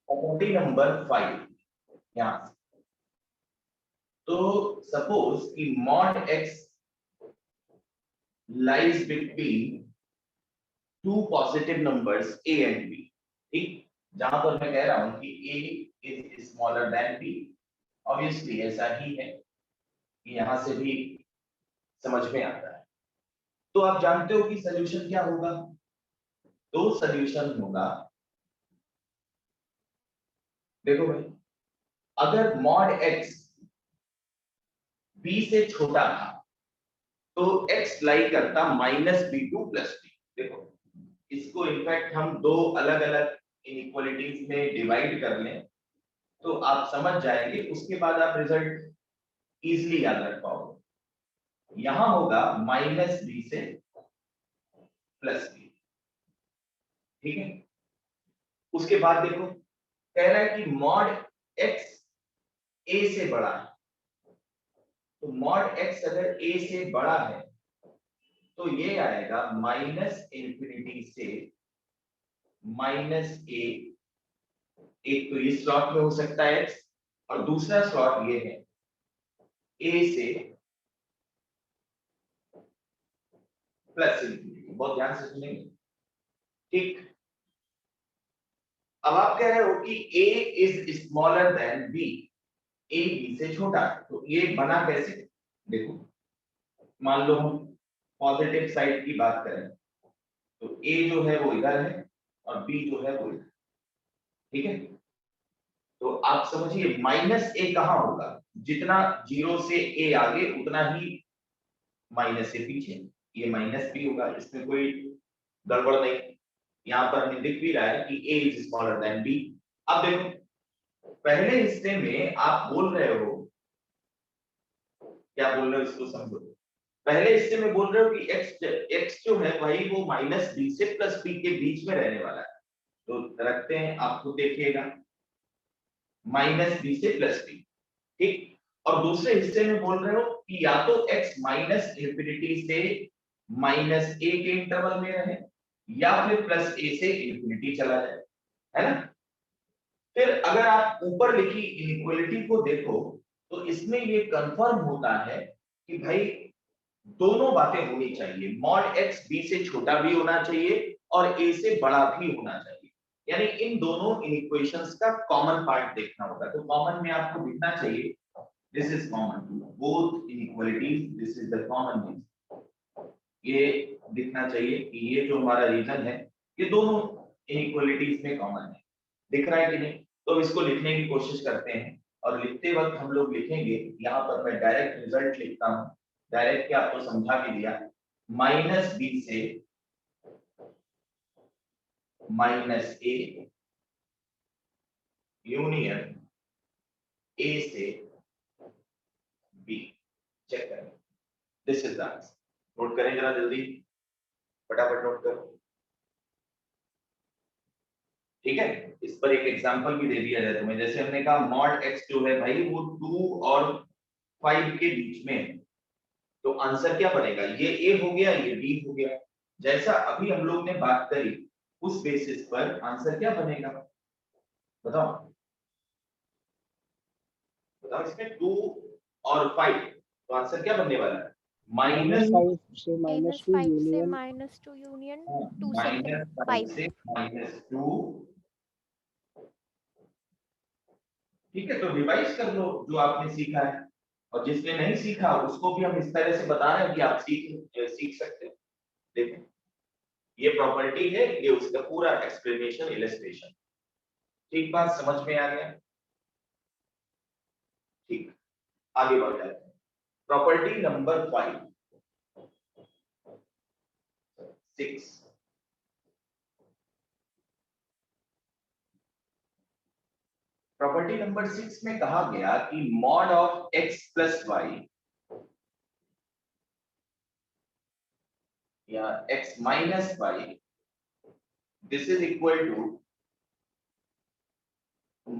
Property number 5 यहाँ। तो suppose कि mod x lies between two positive numbers a and b, ठीक, जहां पर मैं कह रहा हूं कि a is smaller then b, obviously ऐसा ही है, यहां से भी समझ में आता है। तो आप जानते हो कि सॉल्यूशन क्या होगा? तो सॉल्यूशन होगा, देखो भाई, अगर मॉड x b से छोटा था तो x लाई करता -b2 + b। देखो, इसको इनफैक्ट हम दो अलग अलग इनइक्वालिटीज में डिवाइड कर लें तो आप समझ जाएंगे, उसके बाद आप रिजल्ट इजीली याद रख पाओगे। यहां होगा -b से +b, ठीक है। उसके बाद देखो, कह रहा है कि मॉड x a से बड़ा है, तो मॉड x अगर a से बड़ा है तो ये आएगा -∞ से -a। एक तो इस स्लॉट में हो सकता है x, और दूसरा स्लॉट ये है a से +∞। बहुत ध्यान से सुनेंगे, ठीक। अब आप कह रहे हो कि a is smaller then b, a b से छोटा है, तो ये बना कैसे? देखो, मान लो हम पॉजिटिव साइड की बात करें तो a जो है वो इधर है और b जो है वो इधर, ठीक है। तो आप समझिए -a कहाँ होगा? जितना 0 से a आगे उतना ही माइनस से पीछे, ये -b होगा, इसमें कोई गड़बड़ नहीं। यहाँ पर हमें दिख भी रहा है कि a is smaller then b। अब देखो, पहले हिस्से में आप बोल रहे हो, क्या बोल रहे हो इसको समझो। पहले हिस्से में बोल रहे हो कि x जो है भाई वो -b से +b के बीच में रहने वाला है, तो रखते हैं, आप खुद देखिएगा -b से +b, ठीक। और दूसरे हिस्से में बोल रहे हो कि या तो x -∞ से -a के इंटरवल में रहे या फिर +a से ∞ चला जाए, है ना। फिर अगर आप ऊपर लिखी इनइक्वालिटी को देखो तो इसमें ये कंफर्म होता है कि भाई दोनों बातें होनी चाहिए, मॉड x b से छोटा भी होना चाहिए और a से बड़ा भी होना चाहिए, यानी इन दोनों इनइक्वेशंस का कॉमन पार्ट देखना होगा। तो कॉमन में आपको दिखना चाहिए this is common, both inequalities this is the common, ये दिखना चाहिए कि ये जो हमारा रीजन है ये दोनों इनइक्वालिटीज में कॉमन है। दिख रहा है कि नहीं? तो इसको लिखने की कोशिश करते हैं, और लिखते वक्त हम लोग लिखेंगे, यहाँ पर मैं डायरेक्ट रिजल्ट लिखता हूँ, डायरेक्ट क्या आपको समझा के दिया, -b से -a यूनियन a से b, चेक करें, this is the answer. Note करें जरा जल्दी, फटाफट नोट करो, ठीक है। इस पर एक एग्जांपल भी दे दिया जाए तुम्हें, जैसे हमने कहा मॉड x जो है भाई वो 2 और 5 के बीच में है, तो आंसर क्या बनेगा? ये a हो गया, ये b हो गया। जैसा अभी हम लोग ने बात करी उस बेसिस पर आंसर क्या बनेगा? बताओ बताओ, इसमें 2 और 5, तो आंसर क्या बनने वाला है? माइनस -5 से -2 -5 से यूनियन -2 यूनियन 2 से -5 5। से -2, ठीक है। तो रिवाइज कर लो जो आपने सीखा है, और जिसने नहीं सीखा उसको भी हम इस तरह से बता रहे हैं कि आप सीख सकते हो। देखो, ये प्रॉपर्टी है, ये उसका पूरा एक्सप्लेनेशन, इलस्ट्रेशन, ठीक। बात समझ में आ गया? ठीक, आगे बढ़ जाते हैं। Property number 6। प्रॉपर्टी नंबर 6 में कहा गया कि mod of x plus y या x minus y, this is equal to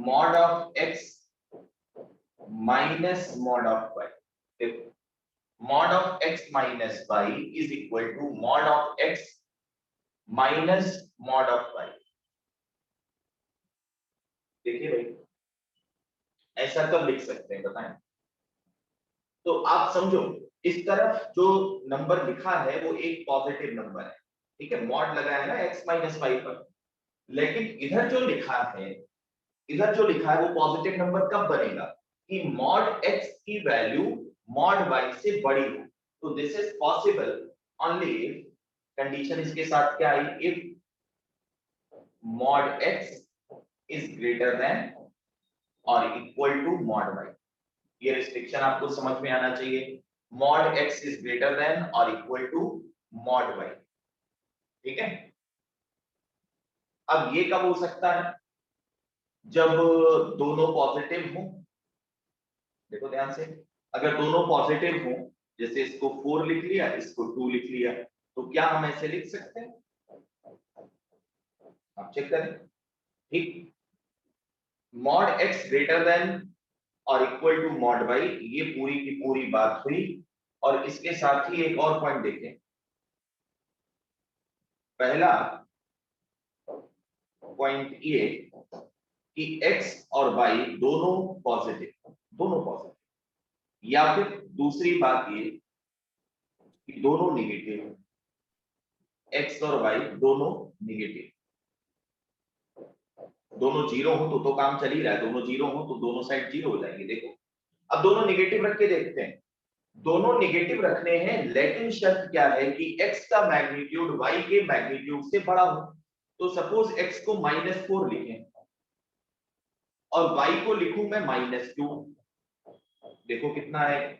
mod of x minus mod of y. देखो, mod of x minus Y is equal to mod of x minus mod of y. देखिए भाई, ऐसा कब लिख सकते हैं बताएं? तो आप समझो, इस तरफ जो नंबर लिखा है वो एक पॉजिटिव नंबर है, ठीक है, मॉड लगा है ना x माइनस वाई पर, लेकिन इधर जो लिखा है, इधर जो लिखा है वो पॉजिटिव नंबर कब बनेगा कि मॉड x की वैल्यू मॉड y से बड़ी हो। तो this is possible only if, condition इसके साथ क्या आई, if mod x is greater than और इक्वल टू मॉड y। ये रिस्ट्रिक्शन आपको समझ में आना चाहिए, mod x is greater than और इक्वल टू मॉड y, ठीक है। अब ये कब हो सकता है, जब दोनों पॉजिटिव हो। देखो ध्यान से, अगर दोनों पॉजिटिव हो, जैसे इसको 4 लिख लिया, इसको 2 लिख लिया, तो क्या हम ऐसे लिख सकते हैं? आप चेक करें, ठीक, मॉड x ग्रेटर देन और इक्वल टू मॉड y, ये पूरी की पूरी बात हुई। और इसके साथ ही एक और पॉइंट देखें, पहला पॉइंट ये कि x और y दोनों पॉजिटिव, दोनों पॉजिटिव, या फिर दूसरी बात ये कि दोनों नेगेटिव, x और y दोनों नेगेटिव, दोनों जीरो हो तो काम चल ही रहा है, दोनों जीरो हो तो दोनों साइड जीरो हो जाएंगे। देखो अब दोनों नेगेटिव रख के देखते हैं, दोनों नेगेटिव रखने हैं, लेकिन शर्त क्या है कि x का मैग्नीट्यूड y के मैग्नीट्यूड से बड़ा हो। तो सपोज x को -4 लिखें और y को लिखूं मैं -2, देखो कितना है,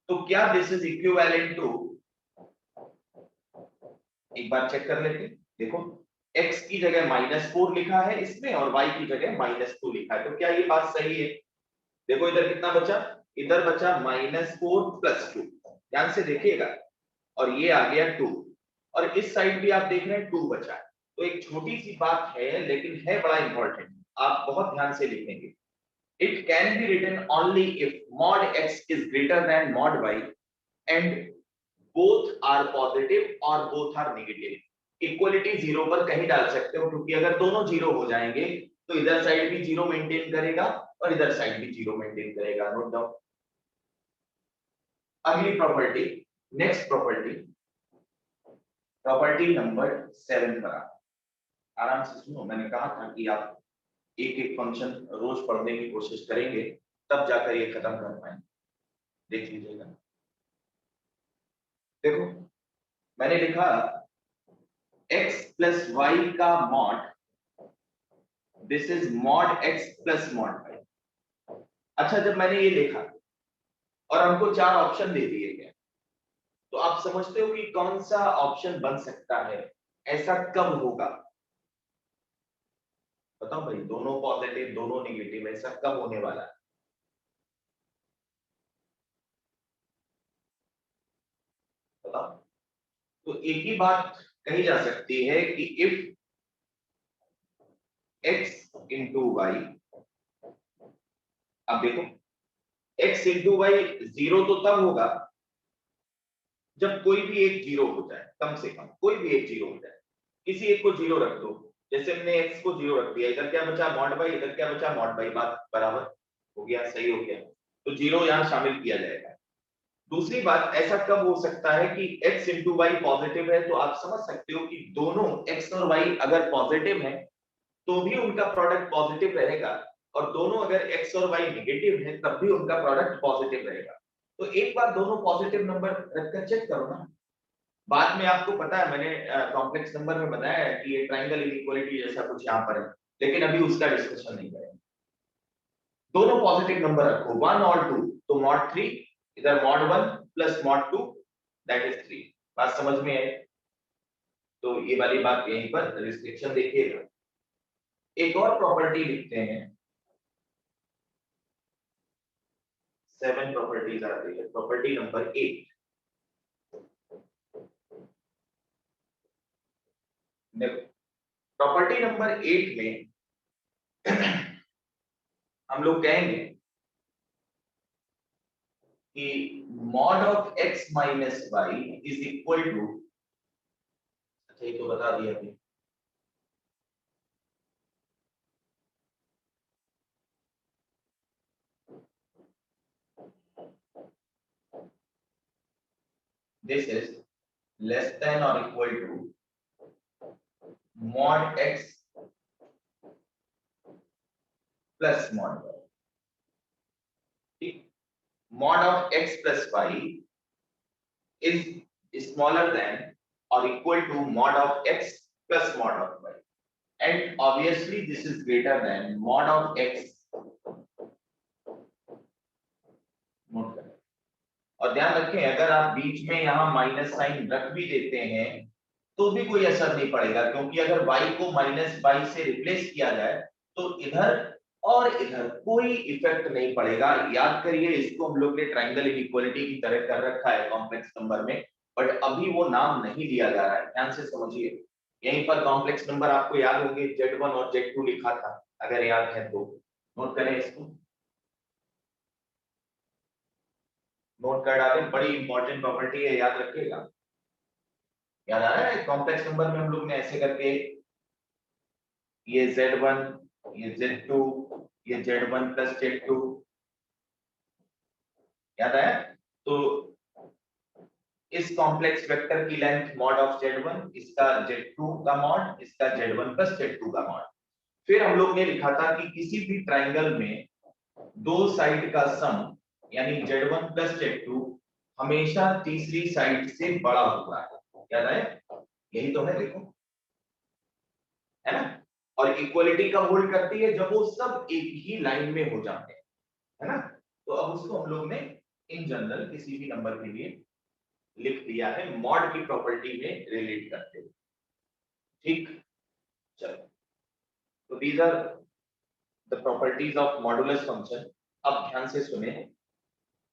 तो क्या दिस इज इक्विवेलेंट टू, एक बार चेक कर लेते हैं। देखो x की जगह -4 लिखा है इसमें और y की जगह -2 लिखा है, तो क्या ये बात सही है? देखो इधर कितना बचा, इधर बचा -4 + 2, ध्यान से देखिएगा, और ये आ गया 2, और इस साइड भी आप देख रहे हैं 2 बचा है। तो एक छोटी सी बात है लेकिन है बड़ा इंपॉर्टेंट, आप बहुत ध्यान से लिखेंगे। It can be written only if mod x is greater than mod y and both are positive और both are negative. Equality zero पर कहीं डाल सकते हो, क्योंकि अगर दोनों जीरो हो जाएंगे तो इधर साइड भी जीरो मेंटेन करेगा और इधर साइड भी जीरो मेंटेन करेगा। Note down. अगली property, next property, property number 7 पर आराम से सुनो। मैंने कहा था कि आप एक एक फंक्शन रोज पढ़ने की कोशिश करेंगे तब जाकर ये खत्म कर पाएंगे, देख लीजिएगा। देखो मैंने लिखा x प्लस वाई का mod, this is mod x plus mod y। अच्छा, जब मैंने ये लिखा और हमको 4 ऑप्शन दे दिए गए, तो आप समझते हो कि कौन सा ऑप्शन बन सकता है, ऐसा कब होगा? बताओ भाई, दोनों पॉजिटिव दोनों नेगेटिव, ऐसा कब होने वाला है? बताओ। तो एक ही बात कही जा सकती है कि इफ x इंटू वाई, अब देखो x इंटू वाई जीरो तो तब होगा जब कोई भी एक जीरो हो जाए, कम से कम कोई भी एक जीरो हो जाए, किसी एक को जीरो रख दो, जैसे हमने x को जीरो रख दिया, इधर क्या बचा मॉड बाई, इधर क्या बचा मॉड बाई, बात बराबर हो गया, सही हो गया, तो जीरो यहां शामिल किया जाएगा। दूसरी बात, ऐसा कब हो सकता है कि x इंटू वाई पॉजिटिव है, तो आप समझ सकते हो कि दोनों x और y अगर पॉजिटिव है तो भी उनका प्रोडक्ट पॉजिटिव रहेगा, और दोनों अगर x और y नेगेटिव है तब भी उनका प्रोडक्ट पॉजिटिव रहेगा। तो एक बार दोनों पॉजिटिव नंबर रखकर चेक करो ना। बाद में आपको पता है, मैंने कॉम्प्लेक्स नंबर में बताया है कि ये ट्रायंगल इनइक्वालिटी जैसा कुछ यहाँ पर है, लेकिन अभी उसका डिस्कशन नहीं करेंगे। दोनों पॉजिटिव नंबर रखो, 1 और 2, तो मॉड 3, इधर mod 1 plus mod 2, that is 3। बात समझ में आई? तो ये वाली बात यहीं पर रिस्ट्रिक्शन देखिएगा। एक और प्रॉपर्टी लिखते हैं, 7 प्रॉपर्टीज आती है, प्रॉपर्टी नंबर 8। देखो प्रॉपर्टी नंबर 8 में हम लोग कहेंगे कि mod of x minus Y is equal to, अच्छा ये तो बता दिया अभी, दिस इज लेस देन और equal to mod x plus mod y। ठीक, mod of x plus y is smaller than or equal to mod of x plus mod of y, and obviously this is greater than mod of x। Note करें और ध्यान रखें, अगर आप बीच में यहाँ minus sign रख भी देते हैं तो भी कोई असर नहीं पड़ेगा, क्योंकि अगर y को माइनस बाई से रिप्लेस किया जाए तो इधर और इधर कोई इफेक्ट नहीं पड़ेगा। याद करिए, इसको हम लोग ने ट्रायंगल इनइक्वालिटी की तरह कर रखा है कॉम्प्लेक्स नंबर में, बट अभी वो नाम नहीं लिया जा रहा है। ध्यान से समझिए, यहीं पर कॉम्प्लेक्स नंबर आपको याद होंगे, Z1 और Z2 लिखा था, अगर याद है तो नोट करें इसको, नोट कर डालें, बड़ी इंपॉर्टेंट प्रॉपर्टी है, याद रखिएगा। याद आ रहा है, कॉम्प्लेक्स नंबर में हम लोग ने ऐसे करके ये Z1, ये Z2, ये Z1 प्लस Z2, याद आया? तो इस कॉम्प्लेक्स वेक्टर की लेंथ मॉड ऑफ Z1, इसका Z2 का मॉड, इसका Z1 प्लस Z2 का मॉड। फिर हम लोग ने लिखा था कि किसी भी ट्रायंगल में दो साइड का सम यानी Z1 प्लस Z2 हमेशा तीसरी साइड से बड़ा होता है। याद आया? यही तो है, देखो, है ना? और इक्वलिटी कब होल्ड करती है? जब वो सब एक ही लाइन में हो जाते हैं, है ना? तो अब उसको हम लोग ने इन जनरल किसी भी नंबर के लिए लिख दिया है मॉड की प्रॉपर्टी में रिलेट करते हुए। ठीक, चलो, तो these are the properties of modulus function. अब ध्यान से सुने,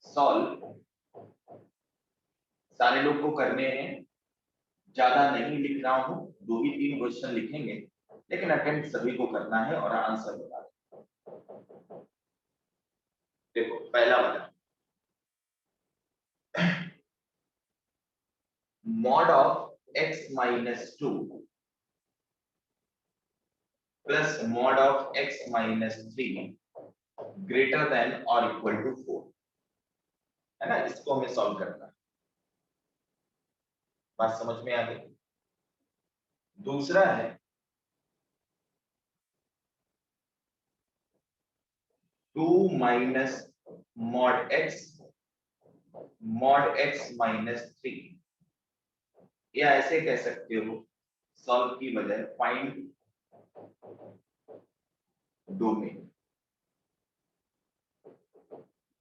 सॉल्व सारे लोग को करने हैं, ज्यादा नहीं लिख रहा हूं, 2 ही 3 क्वेश्चन लिखेंगे, लेकिन अटेम्प्ट सभी को करना है और आंसर बता दो। देखो पहला वाला, mod of x minus 2 plus mod of x minus 3 greater than or equal to 4, है ना? इसको हमें सॉल्व करना है। बात समझ में आ गई? दूसरा है 2 minus mod x minus 3, या ऐसे कह सकते हो सॉल्व की बजाय फाइंड डोमेन।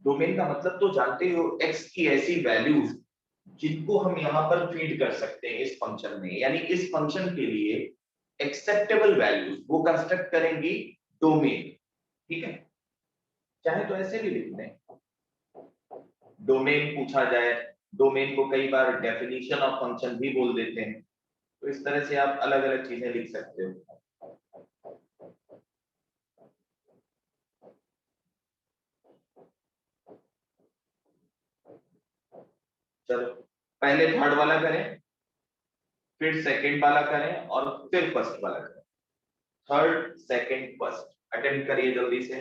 डोमेन का मतलब तो जानते हो, x की ऐसी वैल्यूज जिनको हम यहाँ पर फीड कर सकते हैं इस फंक्शन में, यानी इस फंक्शन के लिए एक्सेप्टेबल वैल्यूज वो कंस्ट्रक्ट करेंगी डोमेन। ठीक है, चाहे तो ऐसे भी लिख दें, डोमेन पूछा जाए, डोमेन को कई बार डेफिनेशन ऑफ फंक्शन भी बोल देते हैं, तो इस तरह से आप अलग अलग चीजें लिख सकते हो। चलो, पहले थर्ड वाला करें, फिर सेकंड वाला करें और फिर फर्स्ट वाला करें। थर्ड सेकंड फर्स्ट अटेम्प्ट करिए जल्दी से।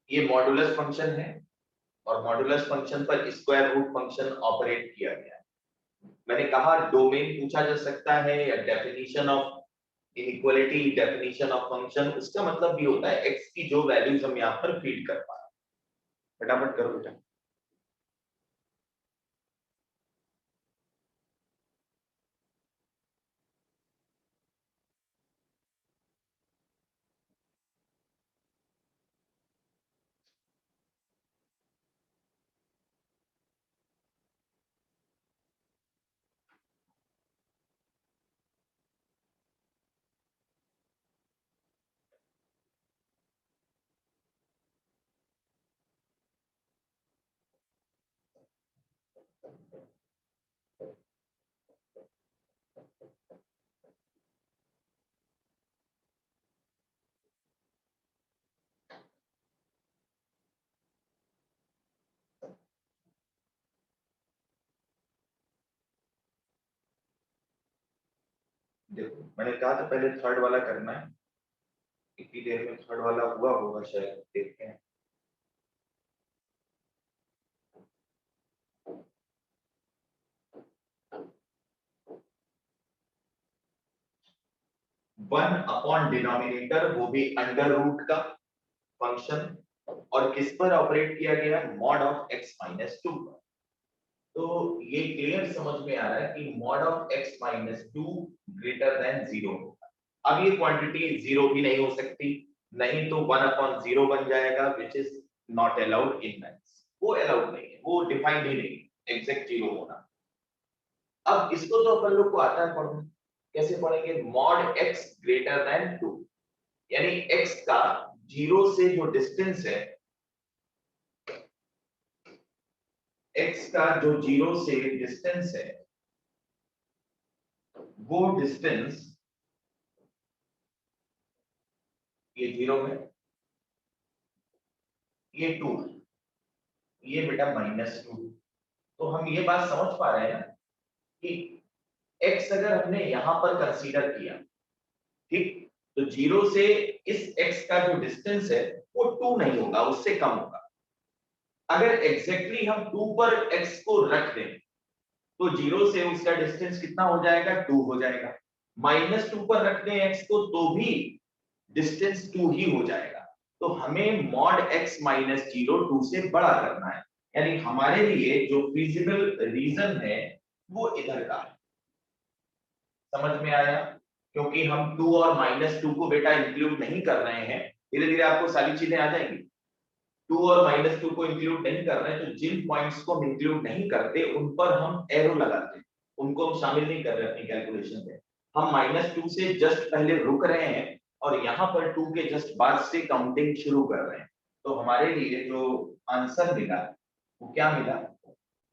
ये मॉडुलस फंक्शन है और मॉडुलस फंक्शन पर स्क्वायर रूट फंक्शन ऑपरेट किया गया है। मैंने कहा डोमेन पूछा जा सकता है या definition of inequality, definition of function, उसका मतलब भी होता है एक्स की जो वैल्यूज हम यहाँ पर फीड कर पा रहे हैं। फटाफट करो बेटा। देखो मैंने कहा था पहले थर्ड वाला करना है, इतनी देर में थर्ड वाला हुआ होगा शायद, देखते हैं। वन अपॉन डिनोमिनेटर, वो भी अंडर रूट का फंक्शन, और किस पर ऑपरेट किया गया, mod of x minus two पर। तो ये क्लियर समझ में आ रहा है कि mod of x minus two greater than zero होगा। अब ये क्वांटिटी जीरो भी नहीं हो सकती, नहीं तो वन अपॉन जीरो बन जाएगा, which is not allowed in maths, वो अलाउड नहीं है, वो डिफाइंड ही नहीं एग्जैक्ट जीरो होना। अब इसको तो अपन लोग को आता है पढ़ना, कैसे पढ़ेंगे, mod X greater than two, यानी एक्स का जीरो से जो डिस्टेंस है, एक्स का जो जीरो से डिस्टेंस है, वो डिस्टेंस ये जीरो है, ये टू, ये बेटा माइनस टू। तो हम ये बात समझ पा रहे हैं ना कि x अगर हमने यहां पर कंसीडर किया, ठीक, तो जीरो से इस x का जो डिस्टेंस है वो टू नहीं होगा, उससे कम होगा। अगर एग्जैक्टली हम टू पर x को रख दें तो जीरो से उसका डिस्टेंस कितना हो जाएगा, टू हो जाएगा। माइनस टू पर रख दें x को तो भी डिस्टेंस टू ही हो जाएगा। तो हमें mod x minus zero two से बड़ा करना है, यानी हमारे लिए जो फिजिबल रीजन है वो इधर का है। समझ में आया, क्योंकि हम टू और माइनस टू को बेटा इंक्लूड नहीं कर रहे हैं, धीरे धीरे आपको सारी चीजें आ जाएंगी। टू और माइनस टू को इंक्लूड नहीं कर रहे हैं, तो जिन पॉइंट्स को हम इंक्लूड नहीं करते उन पर हम एरो लगाते हैं, उनको हम शामिल नहीं कर रहे अपनी कैलकुलेशन में। हम माइनस टू से जस्ट पहले रुक रहे हैं और यहाँ पर टू के जस्ट बाद से काउंटिंग शुरू कर रहे हैं। तो हमारे लिए जो आंसर मिला वो क्या मिला,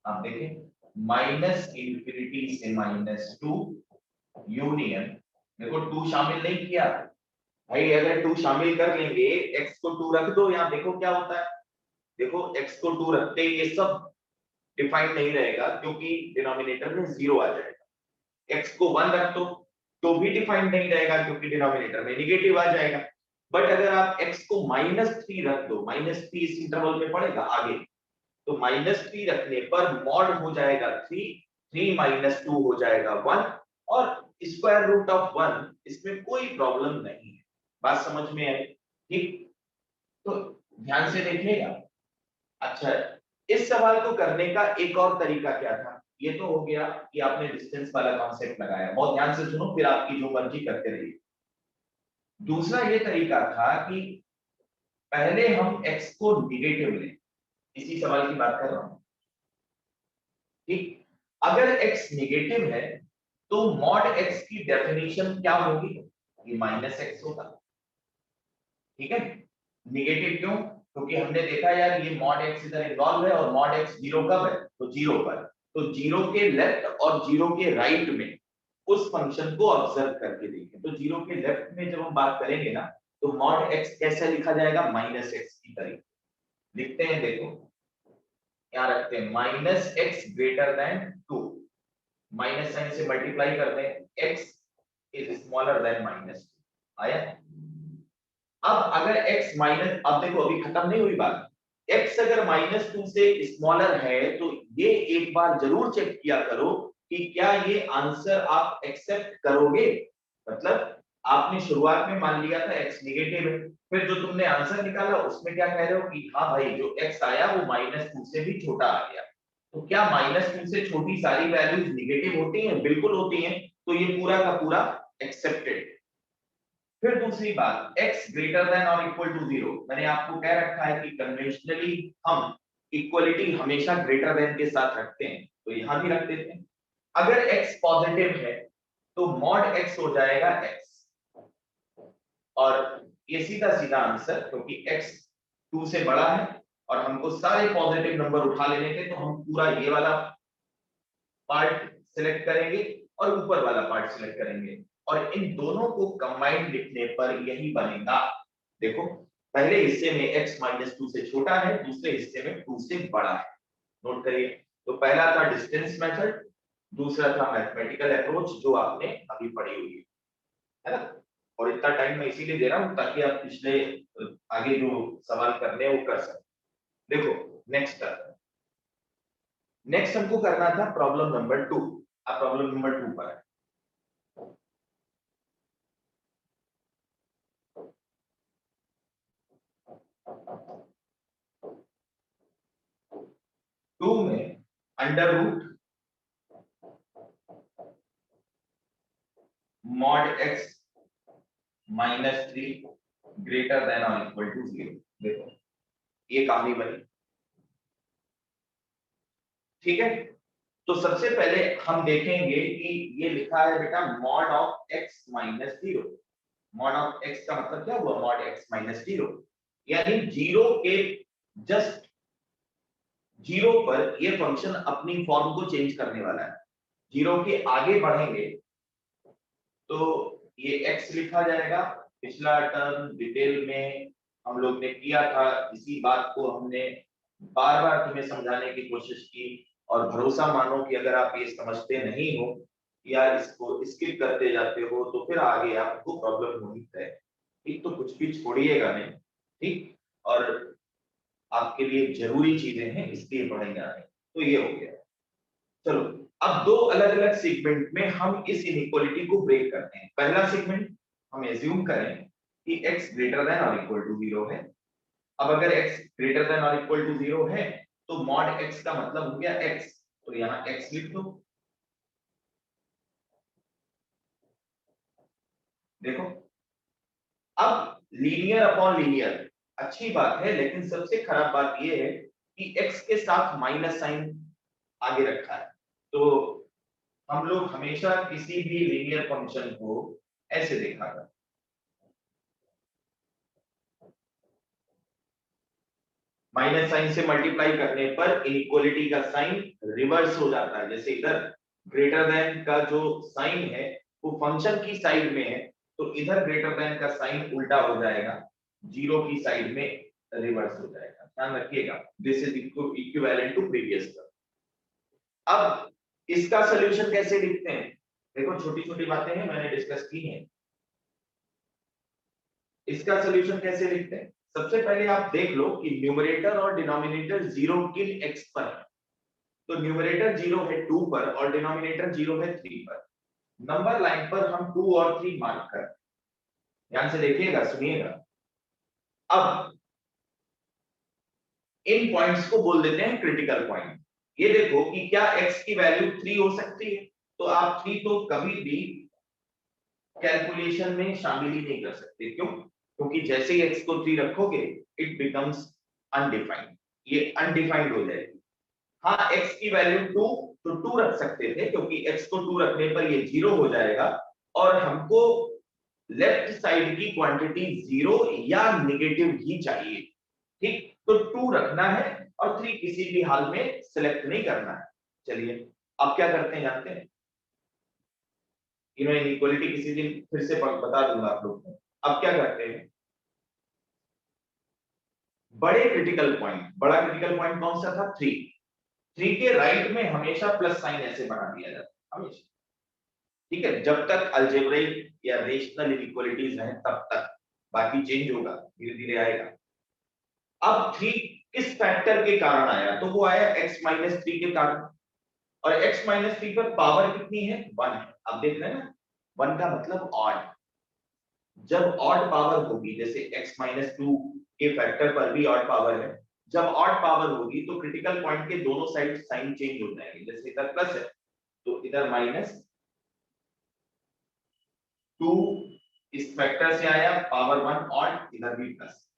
आप देखें, माइनस इंफिनिटी से माइनस टू यूनियन, देखो टू शामिल नहीं किया भाई, अगर टू शामिल कर लेंगे, एक्स को टू रख दो, यहाँ देखो क्या होता है, देखो x को टू रखते ही ये सब डिफाइंड नहीं रहेगा, क्योंकि डिनोमिनेटर में जीरो आ जाएगा। x को वन रख दो तो भी डिफाइंड नहीं रहेगा, क्योंकि डिनोमिनेटर में निगेटिव आ जाएगा। बट अगर आप x को माइनस थ्री रख दो, माइनस थ्री इस इंटरवल में पड़ेगा आगे, तो माइनस थ्री रखने पर मॉड हो जाएगा थ्री, थ्री माइनस टू हो जाएगा वन, और स्क्वायर रूट ऑफ वन, इसमें कोई प्रॉब्लम नहीं है। बात समझ में आई, ठीक, तो ध्यान से देखिएगा। अच्छा, इस सवाल को करने का एक और तरीका क्या था, ये तो हो गया कि आपने डिस्टेंस वाला कॉन्सेप्ट लगाया, बहुत ध्यान से सुनो, फिर आपकी जो मर्जी करते रहिए। दूसरा ये तरीका था कि पहले हम x को निगेटिव लें, इसी सवाल की बात कर रहा हूं, ठीक, अगर x निगेटिव है तो मॉड x की डेफिनेशन क्या होगी, ये माइनस एक्स होगा, ठीक है। निगेटिव क्यों, क्योंकि हमने देखा यार ये मॉड x इधर इन्वॉल्व है, और मॉड x जीरो कब है, तो जीरो पर, तो जीरो के लेफ्ट और जीरो के राइट में उस फंक्शन को ऑब्जर्व करके देखें, तो जीरो के लेफ्ट में जब हम बात करेंगे ना, तो मॉड x कैसे लिखा जाएगा, माइनस एक्स की तरह लिखते हैं, देखो यहाँ रखते हैं minus x greater than two, minus sign से मल्टीप्लाई करते हैं, x is smaller than minus two, आया। अब अगर x माइनस, अब देखो अभी खत्म नहीं हुई बात, x अगर माइनस टू से स्मॉलर है तो ये एक बार जरूर चेक किया करो कि क्या ये आंसर आप एक्सेप्ट करोगे। मतलब आपने शुरुआत में मान लिया था x निगेटिव है, फिर जो तुमने आंसर निकाला उसमें क्या कह रहे हो कि हाँ भाई जो x आया वो माइनस टू से भी छोटा आ गया, तो क्या माइनस टू से छोटी सारी वैल्यूज निगेटिव होती हैं, बिल्कुल होती हैं, तो ये पूरा का पूरा एक्सेप्टेड। फिर दूसरी बात, x ग्रेटर देन और इक्वल टू जीरो, मैंने आपको कह रखा है कि कन्वेंशनली हम इक्वलिटी हमेशा ग्रेटर देन के साथ रखते हैं, तो यहां भी रख देते हैं। अगर x पॉजिटिव है तो मॉड x हो जाएगा x, और ये सीधा सीधा आंसर, क्योंकि x 2 से बड़ा है और हमको सारे पॉजिटिव नंबर उठा लेने थे, तो हम पूरा ये वाला पार्ट सिलेक्ट करेंगे और ऊपर वाला पार्ट सिलेक्ट करेंगे, और इन दोनों को कंबाइंड लिखने पर यही बनेगा। देखो पहले हिस्से में x माइनस टू से छोटा है, दूसरे हिस्से में 2 से बड़ा है, नोट करिए। तो पहला था डिस्टेंस मेथड, दूसरा था मैथमेटिकल अप्रोच जो आपने अभी पढ़ी हुई है। है ना। और इतना टाइम मैं इसीलिए दे रहा हूँ ताकि आप पिछले आगे जो सवाल करने हैं वो कर सकते। देखो नेक्स्ट हमको करना था प्रॉब्लम नंबर 2। अब प्रॉब्लम नंबर 2 पर है। टू में under root mod x -3 greater than और इक्वल टू 0। देखो ये कहानी बनी, ठीक है। तो सबसे पहले हम देखेंगे कि ये लिखा है बेटा mod of x -0। Mod of x का मतलब क्या हुआ, मॉड एक्स -0, यानी जीरो के जस्ट जीरो पर ये फंक्शन अपनी फॉर्म को चेंज करने वाला है। जीरो के आगे बढ़ेंगे तो ये x लिखा जाएगा। पिछला टर्म डिटेल में हम लोग ने किया था, इसी बात को हमने बार बार तुम्हें समझाने की कोशिश की, और भरोसा मानो कि अगर आप ये समझते नहीं हो या इसको स्किप करते जाते हो तो फिर आगे आपको प्रॉब्लम होनी है। ठीक, तो कुछ भी छोड़िएगा नहीं, ठीक। और आपके लिए जरूरी चीजें हैं इसलिए पढ़ेंगे आगे। तो ये हो गया। चलो अब दो अलग अलग सेगमेंट में हम इस इनइक्वालिटी को ब्रेक करते हैं। पहला सेगमेंट हम एज्यूम करें कि x ग्रेटर देन और इक्वल टू 0 है। अब अगर x ग्रेटर देन और इक्वल टू 0 है तो मॉड x का मतलब हो गया x, तो यहां x लिख दो। देखो अब लीनियर अपॉन लीनियर अच्छी बात है, लेकिन सबसे खराब बात यह है कि x के साथ माइनस साइन आगे रखा है। तो हम लोग हमेशा किसी भी लीनियर फंक्शन को ऐसे देखा था, माइनस साइन से मल्टीप्लाई करने पर इनइक्वालिटी का साइन रिवर्स हो जाता है। जैसे इधर ग्रेटर देन का जो साइन है वो फंक्शन की साइड में है, तो इधर ग्रेटर देन का साइन उल्टा हो जाएगा, जीरो की साइड में रिवर्स हो जाएगा। ध्यान रखिएगा, this is equivalent to previous term. अब इसका सॉल्यूशन कैसे लिखते हैं, देखो छोटी छोटी बातें हैं मैंने डिस्कस की हैं। इसका सॉल्यूशन कैसे लिखते हैं, सबसे पहले आप देख लो कि न्यूमरेटर और डिनोमिनेटर 0 किन x पर है। तो न्यूमरेटर 0 है 2 पर और डिनोमिनेटर 0 है 3 पर। नंबर लाइन पर हम 2 और 3 मार्क कर, ध्यान से देखिएगा, सुनिएगा। अब इन पॉइंट्स को बोल देते हैं क्रिटिकल पॉइंट। ये देखो कि क्या x की वैल्यू 3 हो सकती है, तो आप 3 तो कभी भी कैलकुलेशन में शामिल ही नहीं कर सकते। क्यों, क्योंकि जैसे ही x को 3 रखोगे इट बिकम्स अनडिफाइंड, ये अनडिफाइंड हो जाएगी। हाँ x की वैल्यू 2 तो 2 रख सकते थे, क्योंकि x को 2 रखने पर ये 0 हो जाएगा और हमको लेफ्ट साइड की क्वांटिटी 0 या नेगेटिव ही चाहिए। ठीक, तो 2 रखना है और 3 किसी भी हाल में सिलेक्ट नहीं करना है। चलिए अब क्या करते हैं जानते हैं, इनइक्वालिटी किसी दिन फिर से बता दूंगा आप लोग को। अब क्या करते हैं, बड़ा क्रिटिकल पॉइंट कौन सा था, 3। 3 के राइट में हमेशा प्लस साइन ऐसे बना दिया जाता है हमेशा, ठीक है, जब तक अलजेब्रिक या रेशनल इनइक्वालिटीज हैं तब तक। बाकी चेंज होगा, धीरे धीरे आएगा। अब 3 किस फैक्टर के कारण आया, तो वो आया x-3 के कारण। और x-3 पर पावर कितनी है, 1 है। अब देख रहे हैं ना, 1 का मतलब ऑड। जब ऑड पावर होगी, जैसे x-2 के फैक्टर पर भी ऑड पावर है, जब ऑड पावर होगी तो क्रिटिकल पॉइंट के दोनों साइड साइन चेंज हो जाएंगे। जैसे इधर प्लस है तो इधर -2 इस फैक्टर से आया, पावर 1 ऑड, इधर भी प्लस।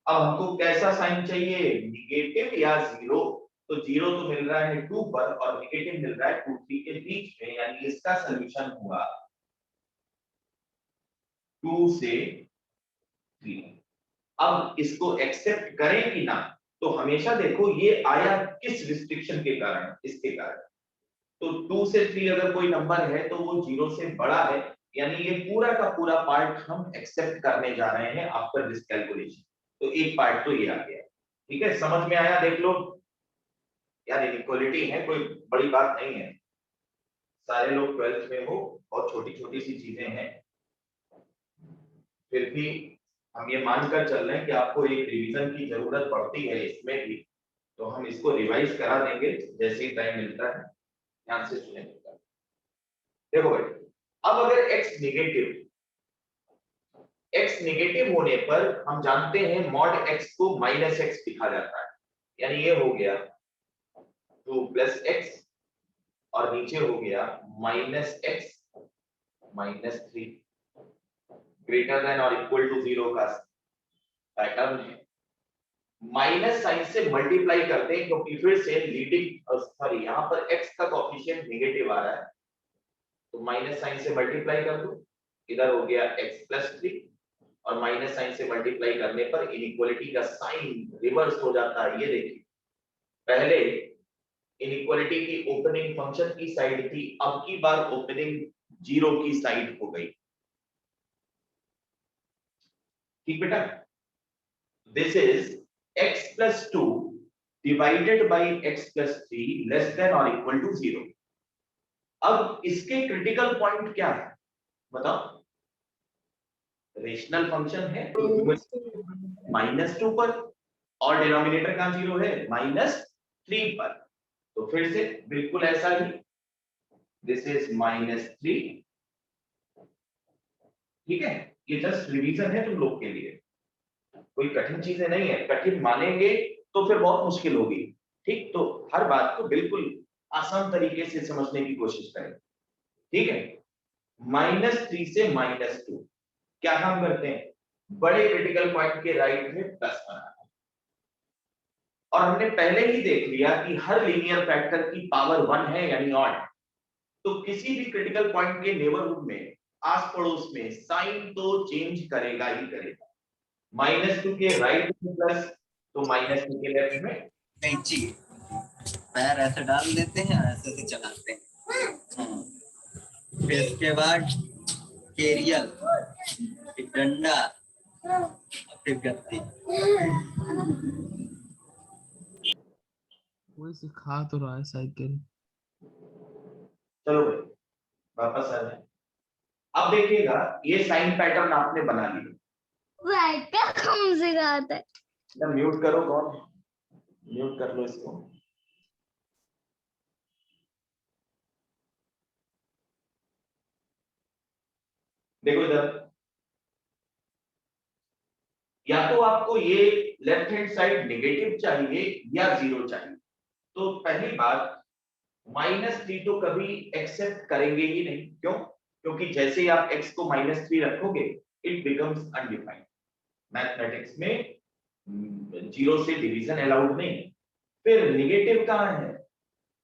अब हमको कैसा साइन चाहिए, निगेटिव या 0। तो 0 तो मिल रहा है 2 पर और निगेटिव मिल रहा है 2 3 के बीच में, यानी इसका सॉल्यूशन हुआ 2 से 3। अब इसको एक्सेप्ट करें कि ना, तो हमेशा देखो ये आया किस रिस्ट्रिक्शन के कारण, इसके कारण। तो 2 से 3 अगर कोई नंबर है तो वो 0 से बड़ा है, यानी ये पूरा का पूरा पार्ट हम एक्सेप्ट करने जा रहे हैं आफ्टर दिस कैलकुलेशन। तो एक पार्ट तो ये आ गया, ठीक है, समझ में आया। देख लो यार, इनइक्वालिटी है, कोई बड़ी बात नहीं है, सारे लोग 12th में हो और छोटी छोटी सी चीजें हैं। फिर भी हम ये मानकर चल रहे हैं कि आपको एक रिवीजन की जरूरत पड़ती है इसमें भी, तो हम इसको रिवाइज करा देंगे जैसे ही टाइम मिलता है। ध्यान से सुने। देखो भाई, अब अगर x नेगेटिव होने पर हम जानते हैं मॉड x को माइनस x लिखा जाता है, यानी ये हो गया 2 प्लस x और नीचे हो गया minus x minus 3 greater than और इक्वल टू 0 का पैटर्न है। माइनस साइन से मल्टीप्लाई करते हैं क्योंकि फिर से लीडिंग सॉरी यहाँ पर x का कोएफिशिएंट नेगेटिव आ रहा है, तो माइनस साइन से मल्टीप्लाई कर दो, इधर हो गया x प्लस 3 और माइनस साइन से मल्टीप्लाई करने पर इनइक्वालिटी का साइन रिवर्स हो जाता है। ये देखिए, पहले इनइक्वालिटी की ओपनिंग फंक्शन की साइड थी, अब की बार ओपनिंग 0 की साइड हो गई। ठीक बेटा, this is x plus 2 divided by x plus 3 less than or equal to 0। अब इसके क्रिटिकल पॉइंट क्या है बताओ? रेशनल फंक्शन है -2 पर और डिनोमिनेटर का 0 है -3 पर, तो फिर से बिल्कुल ऐसा ही, दिस इज -3। ठीक है, ये जस्ट रिवीजन है तुम लोग के लिए, कोई कठिन चीजें नहीं है। कठिन मानेंगे तो फिर बहुत मुश्किल होगी। ठीक, तो हर बात को बिल्कुल आसान तरीके से समझने की कोशिश करें। ठीक है, -3 से -2 क्या काम करते हैं? बड़े क्रिटिकल पॉइंट के राइट में प्लस बनाना है। और हमने पहले ही देख लिया कि हर लीनियर फैक्टर की पावर 1 है यानी ऑड, तो किसी भी क्रिटिकल पॉइंट के नेबरहुड में आस पड़ोस में साइन तो चेंज करेगा ही करेगा। -2 के राइट में प्लस, तो -2 के लेफ्ट में कैंची पैर ऐसे डाल देते हैं, ऐसे से चलाते हैं। फिर इसके बाद केरियल, फिर डंडा, फिर गत्ती। कोई सिखा तो रहा है साइकिल। चलो भाई वापस आ जाए। अब देखिएगा, ये साइन पैटर्न आपने बना लिया। क्या कम से आता है? म्यूट करो, कौन म्यूट कर लो इसको। देखो इधर, या तो आपको ये लेफ्ट हैंड साइड नेगेटिव चाहिए या 0 चाहिए। तो पहली बात, -3 तो कभी एक्सेप्ट करेंगे ही नहीं। क्यों? क्योंकि जैसे ही आप x को -3 रखोगे इट बिकम्स अनडिफाइंड। मैथमेटिक्स में 0 से डिवीजन अलाउड नहीं। फिर नेगेटिव कहाँ है?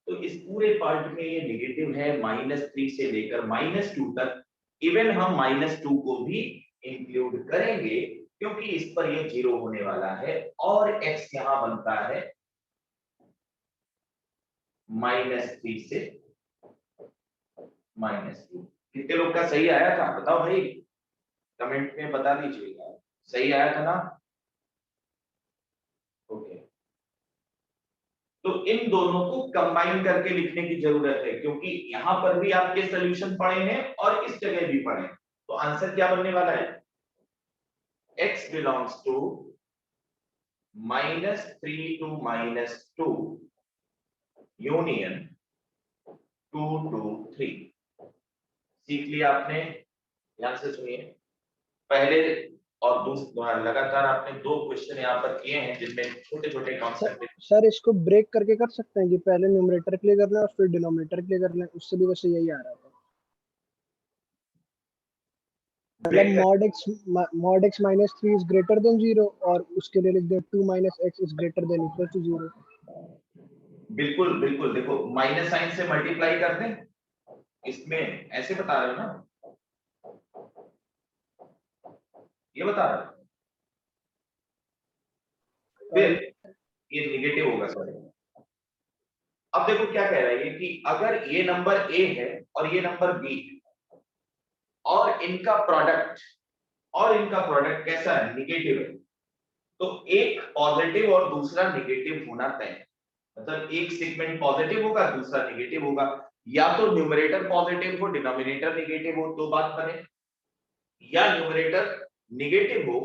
तो इस पूरे पार्ट में ये नेगेटिव है, -3 से लेकर -2 तक। इवन हम -2 को भी इंक्लूड करेंगे क्योंकि इस पर ये 0 होने वाला है और x यहां बनता है -3 से -2। कितने लोग का सही आया था बताओ भाई, कमेंट में बता दीजिएगा। सही आया था ना? ओके, तो इन दोनों को कंबाइन करके लिखने की जरूरत है क्योंकि यहां पर भी आपके सॉल्यूशन पड़े हैं और इस जगह भी पड़े हैं। तो आंसर क्या बनने वाला है? x belongs to -3 to -2 union 2 to 3। सीख लिया आपने? ध्यान से सुनिए, पहले और दूसरा लगातार आपने 2 क्वेश्चन यहाँ पर किए हैं जिसमें छोटे छोटे कॉन्सेप्ट। सर इसको ब्रेक करके कर सकते हैं कि पहले न्यूमरेटर के लिए करना है और फिर डिनोमिनेटर के लिए करना है? उससे भी वैसे यही आ रहा था, मतलब mod x -3 is greater than 0 और उसके लिए लिख दे 2 - x is greater than equal to 0। बिल्कुल बिल्कुल, देखो माइनस साइन से मल्टीप्लाई कर दें, इसमें ऐसे बता रहे हो ना, ये बता रहे हो। फिर ये नेगेटिव होगा सॉरी। अब देखो क्या कह रहा है ये कि अगर ये नंबर a है और ये नंबर b और इनका प्रोडक्ट कैसा है? नेगेटिव है, तो एक पॉजिटिव और दूसरा नेगेटिव होना तय है। मतलब एक सेगमेंट पॉजिटिव होगा, दूसरा नेगेटिव होगा। या तो न्यूमरेटर पॉजिटिव हो, डिनोमिनेटर नेगेटिव हो, तो बात बने, या न्यूमरेटर निगेटिव हो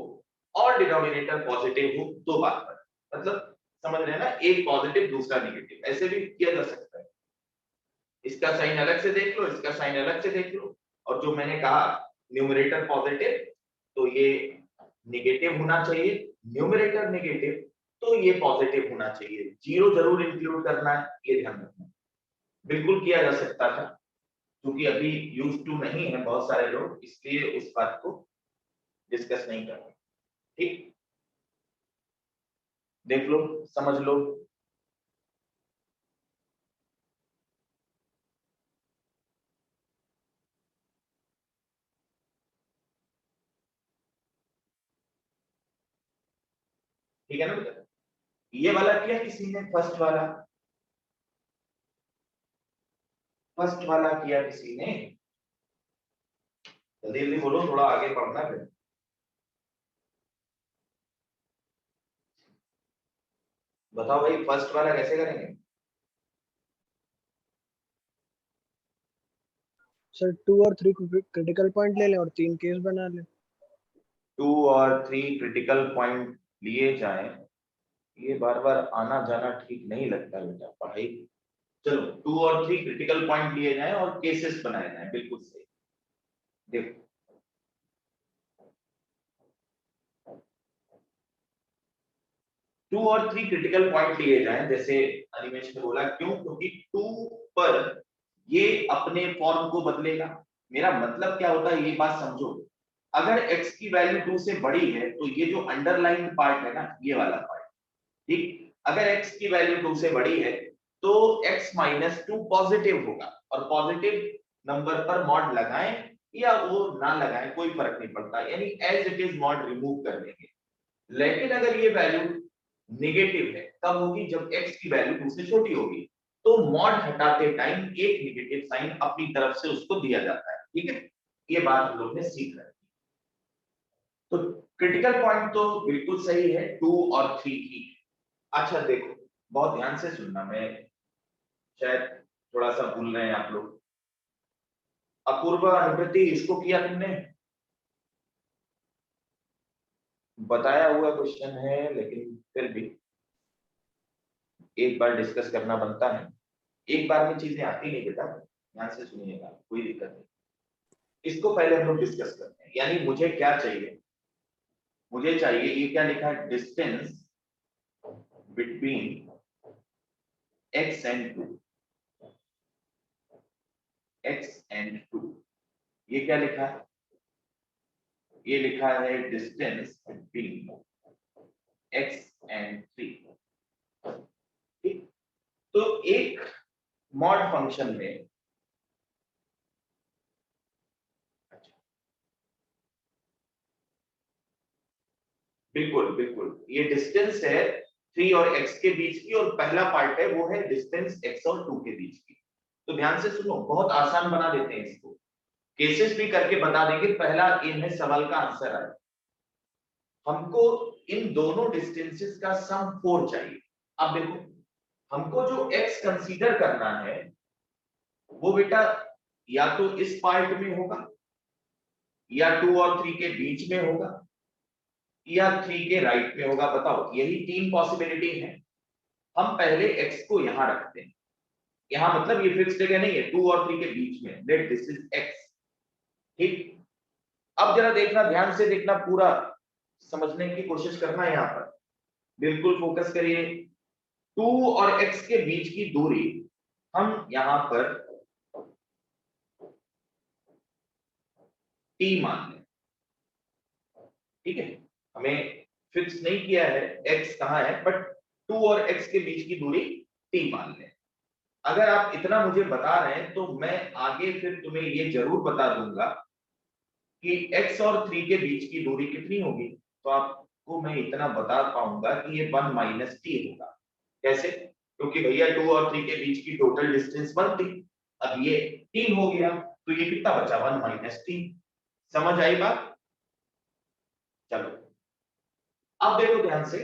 और डिनोमिनेटर पॉजिटिव हो, दो बात पर, मतलब समझ रहे हैं ना, एक पॉजिटिव दूसरा निगेटिव, ऐसे भी किया जा सकता है। इसका साइन अलग से देख लो, इसका साइन अलग से देख लो, और जो मैंने कहा न्यूमरेटर पॉजिटिव तो ये निगेटिव होना चाहिए, न्यूमरेटर नेगेटिव तो ये पॉजिटिव होना चाहिए, जीरो जरूर इंक्लूड करना है, ये ध्यान रखना। बिल्कुल किया जा सकता था, क्योंकि अभी यूज टू नहीं है बहुत सारे लोग, इसलिए उस बात को डिस्कस नहीं कर रहे। ठीक, देख लो, समझ लो। ठीक है ना बेटा, ये वाला किया किसी ने, फर्स्ट वाला किया किसी ने, जल्दी जल्दी बोलो, थोड़ा आगे पढ़ना फिर। बताओ भाई, फर्स्ट वाला कैसे करेंगे? सर 2 और 3 क्रिटिकल पॉइंट ले लें और 3 केस बना लें। 2 और 3 क्रिटिकल पॉइंट लिए जाएं, ये बार बार आना जाना ठीक नहीं लगता बेटा पढ़ाई। चलो 2 और 3 क्रिटिकल पॉइंट लिए जाएं और केसेस बनाए जाएं, बिल्कुल सही। देखो 2 और 3 क्रिटिकल पॉइंट लिए जाएं, जैसे अनिमेश ने बोला, क्यों? क्योंकि 2 पर ये अपने फॉर्म को बदलेगा। मेरा मतलब क्या होता है, ये बात समझो। अगर x की वैल्यू 2 से बड़ी है तो ये जो अंडरलाइन पार्ट है ना, ये वाला पार्ट, ठीक, अगर x की वैल्यू 2 से बड़ी है तो x माइनस 2 पॉजिटिव होगा, और पॉजिटिव नंबर पर मॉड लगाएं या वो ना लगाएं कोई फर्क नहीं पड़ता, यानी as it is mod remove कर देंगे। लेकिन अगर ये वैल्यू नेगेटिव है तब होगी जब x की वैल्यू 2 से छोटी होगी, तो मॉड हटाते टाइम एक नेगेटिव साइन अपनी तरफ से उसको दिया जाता है। ठीक है, ये बात हम लोग ने सीख रखी। तो क्रिटिकल पॉइंट तो बिल्कुल सही है 2 और 3 की। अच्छा देखो, बहुत ध्यान से सुनना, मैं शायद थोड़ा सा भूल रहे हैं आप लोग। अपूर्व अनुवृत्ति इसको किया तुमने? बताया हुआ क्वेश्चन है, लेकिन फिर भी एक बार डिस्कस करना बनता है। एक बार में चीजें आती नहीं बेटा, ध्यान से सुनिएगा, कोई दिक्कत नहीं। इसको पहले हम लोग डिस्कस करते हैं। यानी मुझे क्या चाहिए, मुझे चाहिए, ये क्या लिखा है, distance between x and 2, x and 2, ये क्या लिखा है, ये लिखा है डिस्टेंस बिटवीन x एंड 3। ठीक, तो एक मॉड फंक्शन में, बिल्कुल बिल्कुल, ये डिस्टेंस है 3 और x के बीच की, और पहला पार्ट है वो है डिस्टेंस x और 2 के बीच की। तो ध्यान से सुनो, बहुत आसान बना देते हैं इसको, केसेस भी करके बता देंगे, पहला इनमें सवाल का आंसर आए। हमको इन दोनों डिस्टेंसेस का सम 4 चाहिए। अब देखो, हमको जो x कंसीडर करना है वो बेटा या तो इस पार्ट में होगा, या 2 और 3 के बीच में होगा, या 3 के राइट में होगा। बताओ, यही 3 पॉसिबिलिटी है। हम पहले x को यहां रखते हैं, यहां मतलब ये फिक्स जगह नहीं है, 2 और 3 के बीच में, लेट दिस इज x। ठीक, अब जरा देखना, ध्यान से देखना, पूरा समझने की कोशिश करना, यहाँ पर बिल्कुल फोकस करिए। 2 और x के बीच की दूरी हम यहां पर t मान लें। ठीक है, हमें फिक्स नहीं किया है x कहां है, बट 2 और x के बीच की दूरी t मान लें। अगर आप इतना मुझे बता रहे हैं तो मैं आगे फिर तुम्हें ये जरूर बता दूंगा कि x और 3 के बीच की दूरी कितनी होगी, तो आपको मैं इतना बता पाऊंगा कि ये 1 माइनस टी होगा। कैसे? क्योंकि भैया 2 और 3 के बीच की टोटल डिस्टेंस 1 थी, अब ये 3 हो गया, तो ये कितना बचा, 1 माइनस टी। समझ आई बात? चलो अब देखो ध्यान से,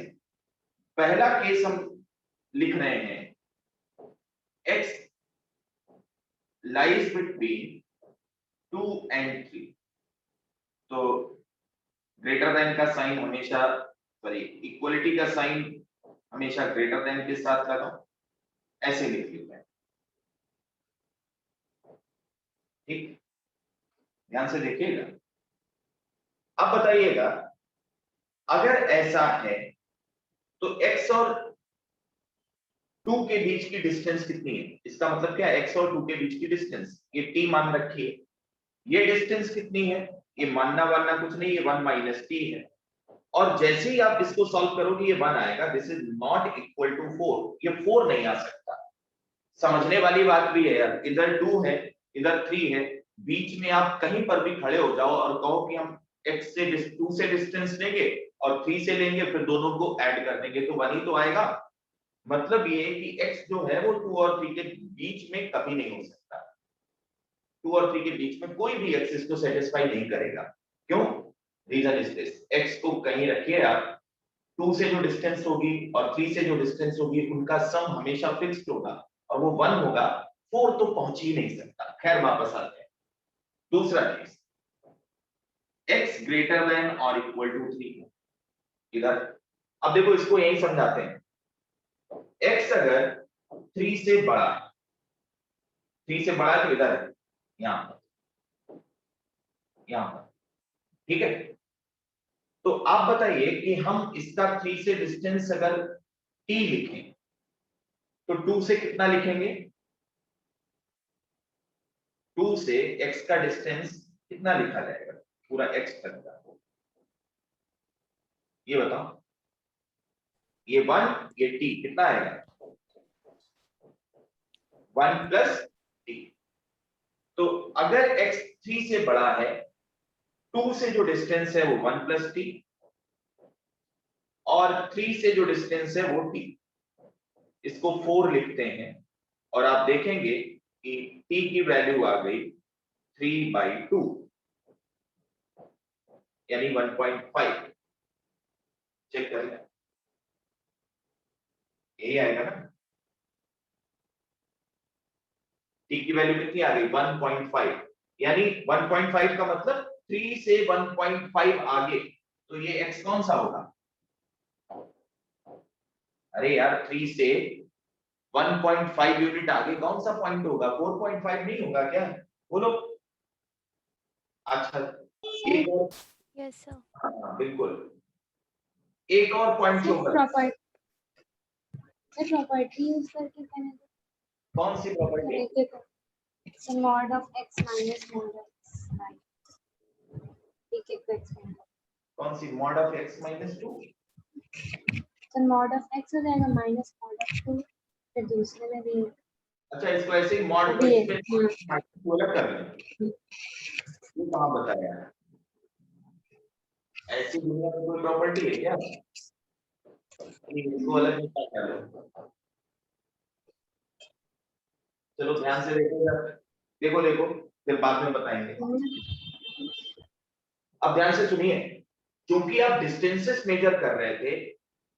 पहला केस हम लिख रहे हैं, x लाइज बिटवीन 2 एंड 3। तो ग्रेटर देन का साइन हमेशा, सॉरी, इक्वलिटी का साइन हमेशा ग्रेटर देन के साथ लगाओ, ऐसे लिख लेते हैं। ठीक, ध्यान से देखिएगा। अब बताइएगा, अगर ऐसा है तो x और 2 के बीच की डिस्टेंस कितनी है? इसका मतलब क्या है, x और 2 के बीच की डिस्टेंस, ये t मान रखिए। ये डिस्टेंस कितनी है? ये मानना वानना कुछ नहीं, ये 1 माइनस t है। और जैसे ही आप इसको सॉल्व करोगे ये 1 आएगा। This is not equal to 4, ये 4 नहीं आ सकता। समझने वाली बात भी है यार, इधर 2 है, इधर 3 है, बीच में आप कहीं पर भी खड़े हो जाओ और कहो कि हम x से 2 से डिस्टेंस लेंगे और 3 से लेंगे, फिर दोनों को ऐड कर देंगे तो 1 ही तो आएगा। मतलब ये है कि x जो है वो 2 और 3 के बीच में कभी नहीं हो सकता। 2 और 3 के बीच में कोई भी x इसको सेटिस्फाई नहीं करेगा। क्यों? रीजन इज दिस, x को कहीं रखिए आप, 2 से जो डिस्टेंस होगी और 3 से जो डिस्टेंस होगी उनका सम हमेशा फिक्स्ड होगा और वो 1 होगा। 4 तो पहुंच ही नहीं सकता। खैर वापस आते हैं। दूसरा केस, x ग्रेटर देन और इक्वल टू 3। इधर अब देखो, इसको यही समझाते हैं। x अगर 3 से बड़ा, 3 से बड़ा तो इधर है, यहां पर, यहां पर, ठीक है। तो आप बताइए कि हम इसका 3 से डिस्टेंस अगर t लिखें तो 2 से कितना लिखेंगे? 2 से x का डिस्टेंस कितना लिखा जाएगा पूरा x तक का? ये बताओ, ये 1, ये t, कितना आएगा? 1 प्लस t। तो अगर x 3 से बड़ा है, 2 से जो डिस्टेंस है वो 1 प्लस t और 3 से जो डिस्टेंस है वो t। इसको 4 लिखते हैं और आप देखेंगे कि t की वैल्यू आ गई 3/2 यानी 1.5। चेक कर लें, यही आएगा ना। t की वैल्यू कितनी आ गई? 1.5। यानी 1.5 का मतलब 3 से 1.5 आगे, तो ये x कौन सा होगा? अरे यार, 3 से 1.5 यूनिट आगे कौन सा पॉइंट होगा? 4.5 नहीं होगा क्या? बोलो। अच्छा, एक और, यस सर। हाँ बिल्कुल, एक और पॉइंट शो कर। प्रॉपर्टी यूज करके मैंने कौन सी property? so mod of x minus mod of x, right? ठीक है, तो explain कौन सी? mod of x minus 2। तो mod of x हो जाएगा minus mod of 2, फिर दूसरे में भी अच्छा, इसको ऐसे ही mod को ये, इसमें अलग कर लें। ये कहाँ बताया है? ऐसी दुनिया में कोई प्रॉपर्टी है क्या? इसको अलग निकाल कर लो। चलो ध्यान से देखो, देखो देखो, फिर बाद में बताएंगे। अब ध्यान से सुनिए, क्योंकि आप डिस्टेंसेस मेजर कर रहे थे,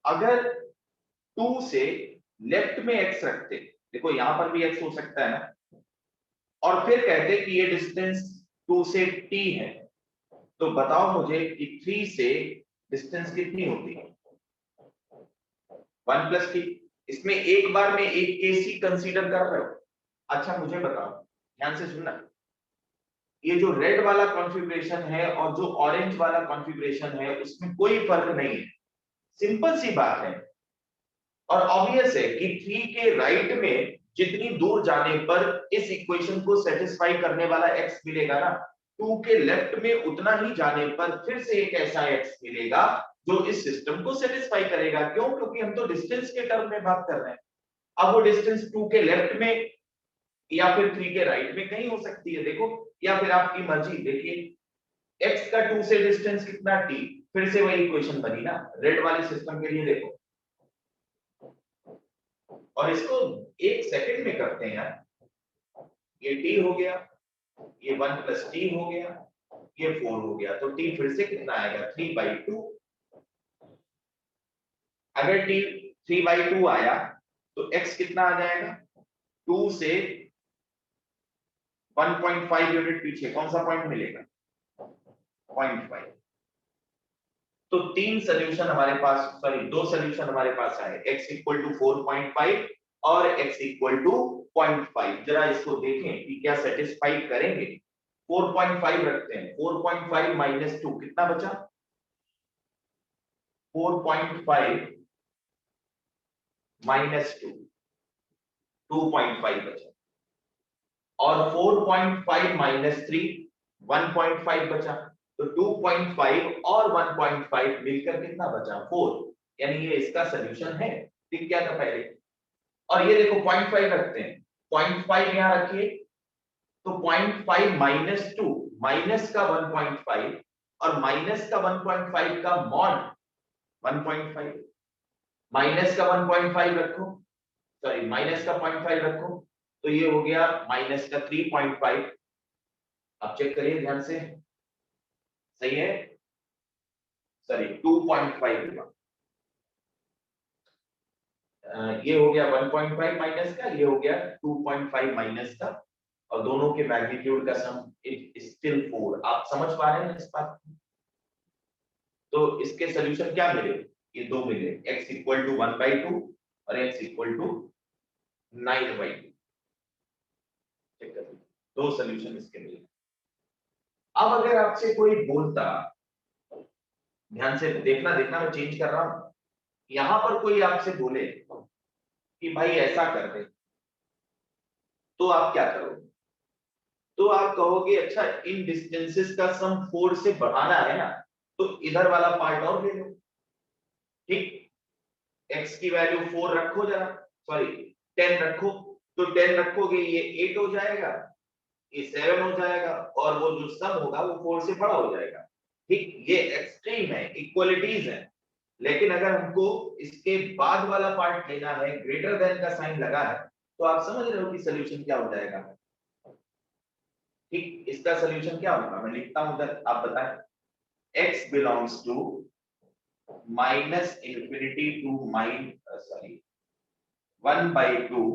अगर 2 से लेफ्ट में x रखते, देखो यहां पर भी x हो सकता है ना, और फिर कहते कि ये डिस्टेंस 2 से t है, तो बताओ मुझे कि 3 से डिस्टेंस कितनी होती है? 1 प्लस t। इसमें एक बार में एक केस ही कंसीडर कर रहे हो। अच्छा मुझे बताओ, ध्यान से सुनना, ये जो रेड वाला कॉन्फ़िगरेशन है और जो ऑरेंज वाला कॉन्फ़िगरेशन है उसमें कोई फर्क नहीं है, सिंपल सी बात है। और ऑब्वियस है कि 3 के राइट में जितनी दूर जाने पर इस इक्वेशन को सेटिस्फाई करने वाला x मिलेगा ना, 2 के लेफ्ट में उतना ही जाने पर फिर से एक ऐसा x मिलेगा जो इस सिस्टम को सेटिस्फाई करेगा। क्यों? क्योंकि हम तो डिस्टेंस के टर्म में बात कर रहे हैं। अब वो डिस्टेंस 2 के लेफ्ट में या फिर 3 के राइट में कहीं हो सकती है, देखो, या फिर आपकी मर्जी। देखिए x का 2 से डिस्टेंस कितना t, फिर से वही इक्वेशन बनी ना रेड वाले सिस्टम के लिए, देखो। और इसको एक सेकंड में करते हैं यार। ये t हो गया, ये 1 प्लस t हो गया, ये 4 हो गया, तो t फिर से कितना आएगा? 3/2। अगर t 3/2 आया तो x कितना आ जाएगा? 2 से 1.5 यूनिट पीछे कौन सा पॉइंट मिलेगा? 0.5। तो तीन सोल्यूशन हमारे पास, सॉरी दो सोल्यूशन हमारे पास आए, x इक्वल टू 4.5 और x इक्वल टू 0.5। जरा इसको देखें कि क्या सेटिस्फाई करेंगे। 4.5 रखते हैं, 4.5 माइनस 2 कितना बचा? 4.5 माइनस 2 2.5 बचा, और 4.5 माइनस 3 1.5 बचा। तो 2.5 और 1.5 मिलकर कितना बचा? 4। यानी ये इसका सोल्यूशन है। दिख गया था पहले। और ये देखो 0.5 रखते हैं, 0.5 यहां रखिए, तो 0.5 माइनस 2 माइनस का 1.5 और माइनस का 1.5 का मॉड 1.5, माइनस का 1.5 रखो, सॉरी माइनस का 0.5 रखो, तो ये हो गया माइनस का 3.5। अब चेक करिए ध्यान से, सही है? सॉरी 2.5 होगा। ये हो गया 1.5 माइनस का, ये हो गया 2.5 माइनस का, और दोनों के मैग्नीट्यूड का सम इट स्टिल 4। आप समझ पा रहे हैं इस बात को? तो इसके सॉल्यूशन क्या मिले? ये दो मिले, x इक्वल टू 1/2 और x इक्वल टू 9/2। चेक कर लीजिए, दो सॉल्यूशन इसके मिले। अब अगर आपसे कोई बोलता, ध्यान से देखना देखना मैं चेंज कर रहा हूं, यहां पर कोई आपसे बोले कि भाई ऐसा कर दे, तो आप क्या करोगे? तो आप कहोगे अच्छा इन डिस्टेंसेस का सम 4 से बढ़ाना है ना, तो इधर वाला पार्ट और ले लो। ठीक, x की वैल्यू 4 रखो, जरा सॉरी 10 रखो, तो 10 रखोगे ये 8 हो जाएगा, ये 7 हो जाएगा, और वो जो सम होगा वो 4 से बड़ा हो जाएगा। ठीक, ये एक्सट्रीम है, इक्वलिटीज है। लेकिन अगर हमको इसके बाद वाला पार्ट लेना है, ग्रेटर देन का साइन लगा है, तो आप समझ रहे हो कि सोल्यूशन क्या हो जाएगा। ठीक, इसका सोल्यूशन क्या होगा? मैं लिखता हूं उधर, आप बताएं। x belongs to minus infinity to sorry 1/2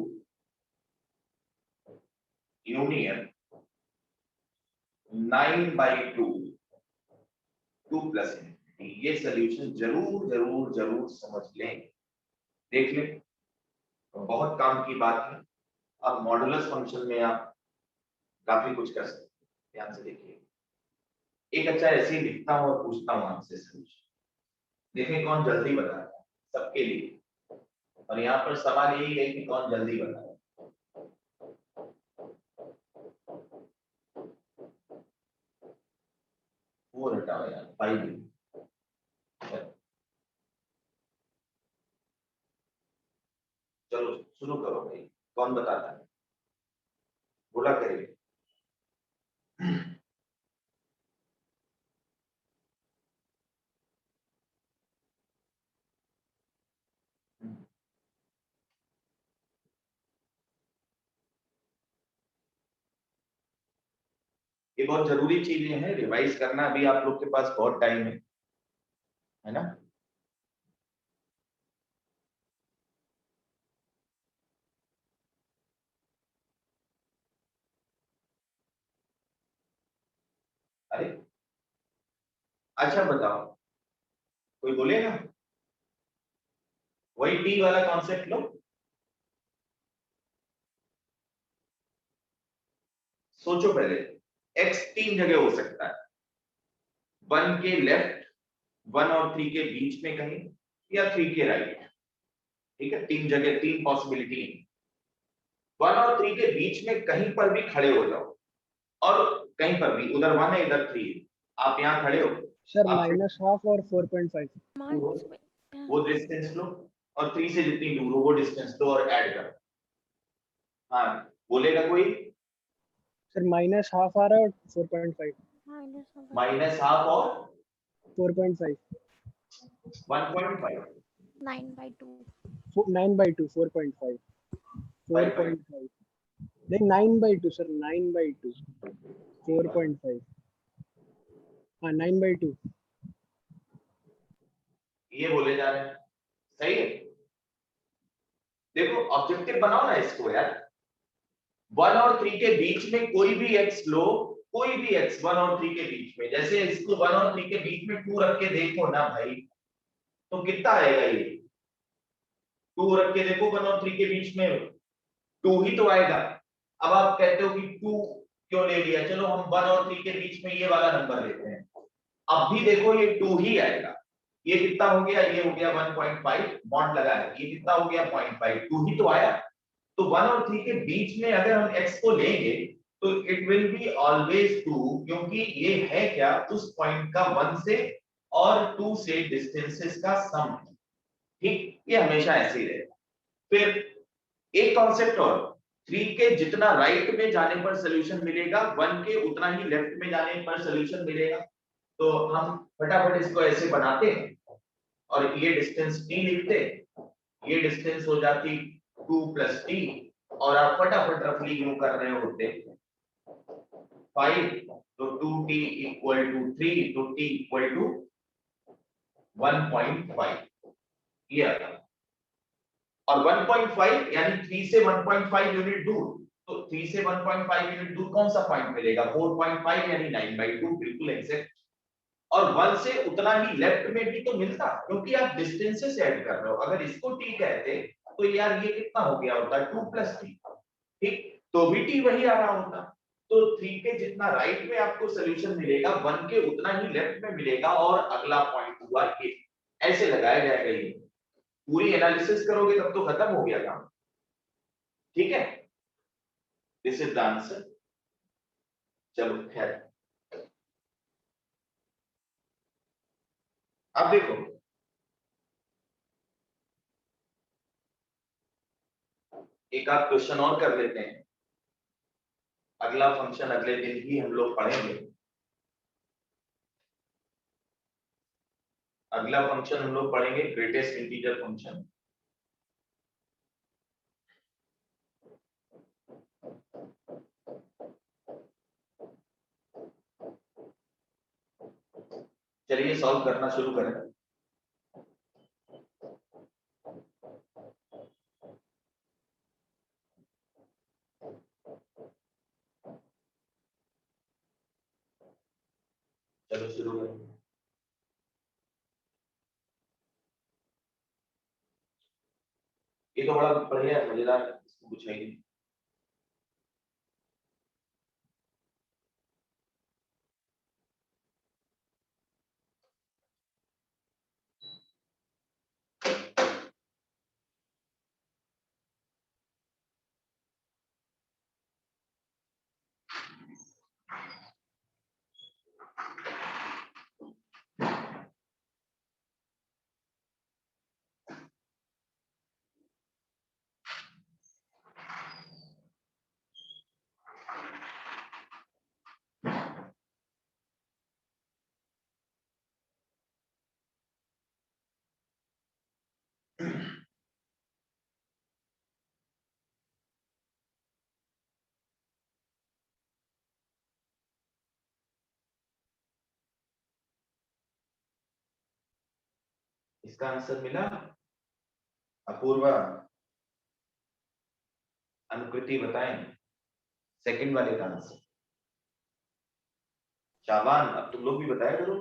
union 9/2 2 plus infinity. ये सोल्यूशन जरूर जरूर जरूर समझ लें, देख लें, तो बहुत काम की बात है। अब मॉडुलस फंक्शन में आप काफी कुछ कर सकते हैं। ध्यान से देखिए, एक अच्छा ऐसे ही लिखता हूं और पूछता हूं आपसे सोल्यूशन, देखें कौन जल्दी बताता है सबके लिए। और यहाँ पर सवाल यही है कि कौन जल्दी बताए। वो हटाओ यार, 5। चलो शुरू करो भाई, कौन बताता है? बोला करिए। ये बहुत जरूरी चीजें हैं, रिवाइज करना अभी आप लोग के पास बहुत टाइम है ना? अरे अच्छा बताओ, कोई बोलेगा? वही टी वाला कॉन्सेप्ट लो। सोचो पहले, एक्स तीन जगह हो सकता है, 1 के लेफ्ट, 1 और 3 के बीच में कहीं, या 3 के राइट। ठीक है, तीन जगह, तीन पॉसिबिलिटी है। 1 और 3 के बीच में कहीं पर भी खड़े हो जाओ, और कहीं पर भी, उधर 1 है इधर 3 है, आप यहाँ खड़े हो, सर आप -12 और 4.5। वो डिस्टेंस लो, और 3 से जितनी दूर हो वो डिस्टेंस लो और ऐड करो। हाँ, बोलेगा कोई? सर -12 आ रहा है और 4.5। -12 और 4.5 1.5 9/2 9/2 4.5 4.5 नहीं 9/2 सर 9/2 4.5 हाँ 9/2। ये बोले जा रहे हैं, सही है। देखो ऑब्जेक्टिव बनाओ ना इसको यार, 1 और 3 के बीच में कोई भी एक्स लो, कोई भी x 1 और 3 के बीच में, जैसे इसको 1 और 3 के बीच में 2 रख के देखो ना भाई, तो कितना आएगा ये? 2 रख के देखो 1 और 3 के बीच में, 2 ही तो आएगा। अब आप कहते हो कि 2 क्यों ले लिया, चलो हम 1 और 3 के बीच में ये वाला नंबर लेते हैं। अब भी देखो ये 2 ही आएगा। ये कितना हो गया, ये हो गया 1.5, बॉन्ड लगा है, ये कितना हो गया 0.5, 2 ही तो आया। तो 1 और 3 के बीच में अगर हम x को लेंगे तो इट विल बी ऑलवेज 2, क्योंकि ये है क्या, उस पॉइंट का 1 से और 2 से डिस्टेंसेस का सम है। ठीक, ये हमेशा ऐसे ही रहेगा। फिर एक कॉन्सेप्ट और, 3 के जितना राइट में जाने पर सोल्यूशन मिलेगा, 1 के उतना ही लेफ्ट में जाने पर सोल्यूशन मिलेगा। तो हम फटाफट इसको ऐसे बनाते हैं और ये डिस्टेंस t लिखते, ये डिस्टेंस हो जाती 2 + t, और आप फटाफट रफली यूं कर रहे होते 5, तो 2t = 3, तो t = 1.5, ये आ गया। और 1.5 यानी 3 से 1.5 यूनिट दूर, तो 3 से 1.5 यूनिट दूर कौन सा पॉइंट मिलेगा, 4.5 यानी 9/2, बिल्कुल एग्जैक्ट। और 1 से उतना ही लेफ्ट में भी तो मिलता, क्योंकि आप डिस्टेंसेस ऐड कर रहे हो। अगर इसको t कहते तो यार ये कितना हो गया होता, 2 + t, ठीक, तो भी t वही आ रहा होता। तो 3 के जितना राइट में आपको सोल्यूशन मिलेगा, 1 के उतना ही लेफ्ट में मिलेगा, और अगला पॉइंट हुआ ये, ऐसे लगाया जाएगा। ये पूरी एनालिसिस करोगे तब तो खत्म हो गया काम, ठीक है। This is the answer. चलो खैर, अब देखो एक आध क्वेश्चन और कर लेते हैं। अगला फंक्शन अगले दिन ही हम लोग पढ़ेंगे। अगला फंक्शन हम लोग पढ़ेंगे ग्रेटेस्ट इंटीजर फंक्शन। चलिए सॉल्व करना शुरू करें। चलो शुरू करें। ये तो बड़ा बढ़िया मजेदार है, इसको कुछ है ही नहीं। इसका आंसर मिला। अपूर्वा, अनुकृति बताएं सेकंड वाले का आंसर। शाबान, अब तुम लोग भी बताया करो।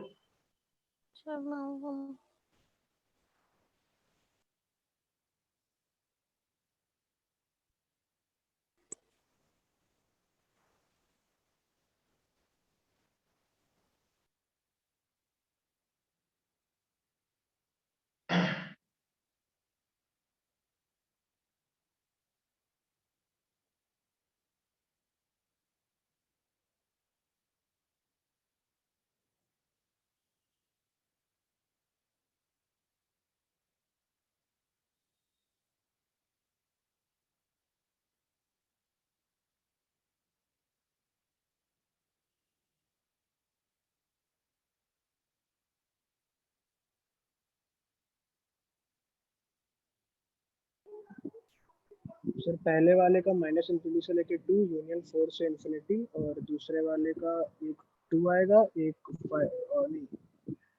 सर पहले वाले का -∞ से लेके 2 यूनियन 4 से इंफिनिटी, और दूसरे वाले का एक 2 आएगा, एक 5 और नहीं,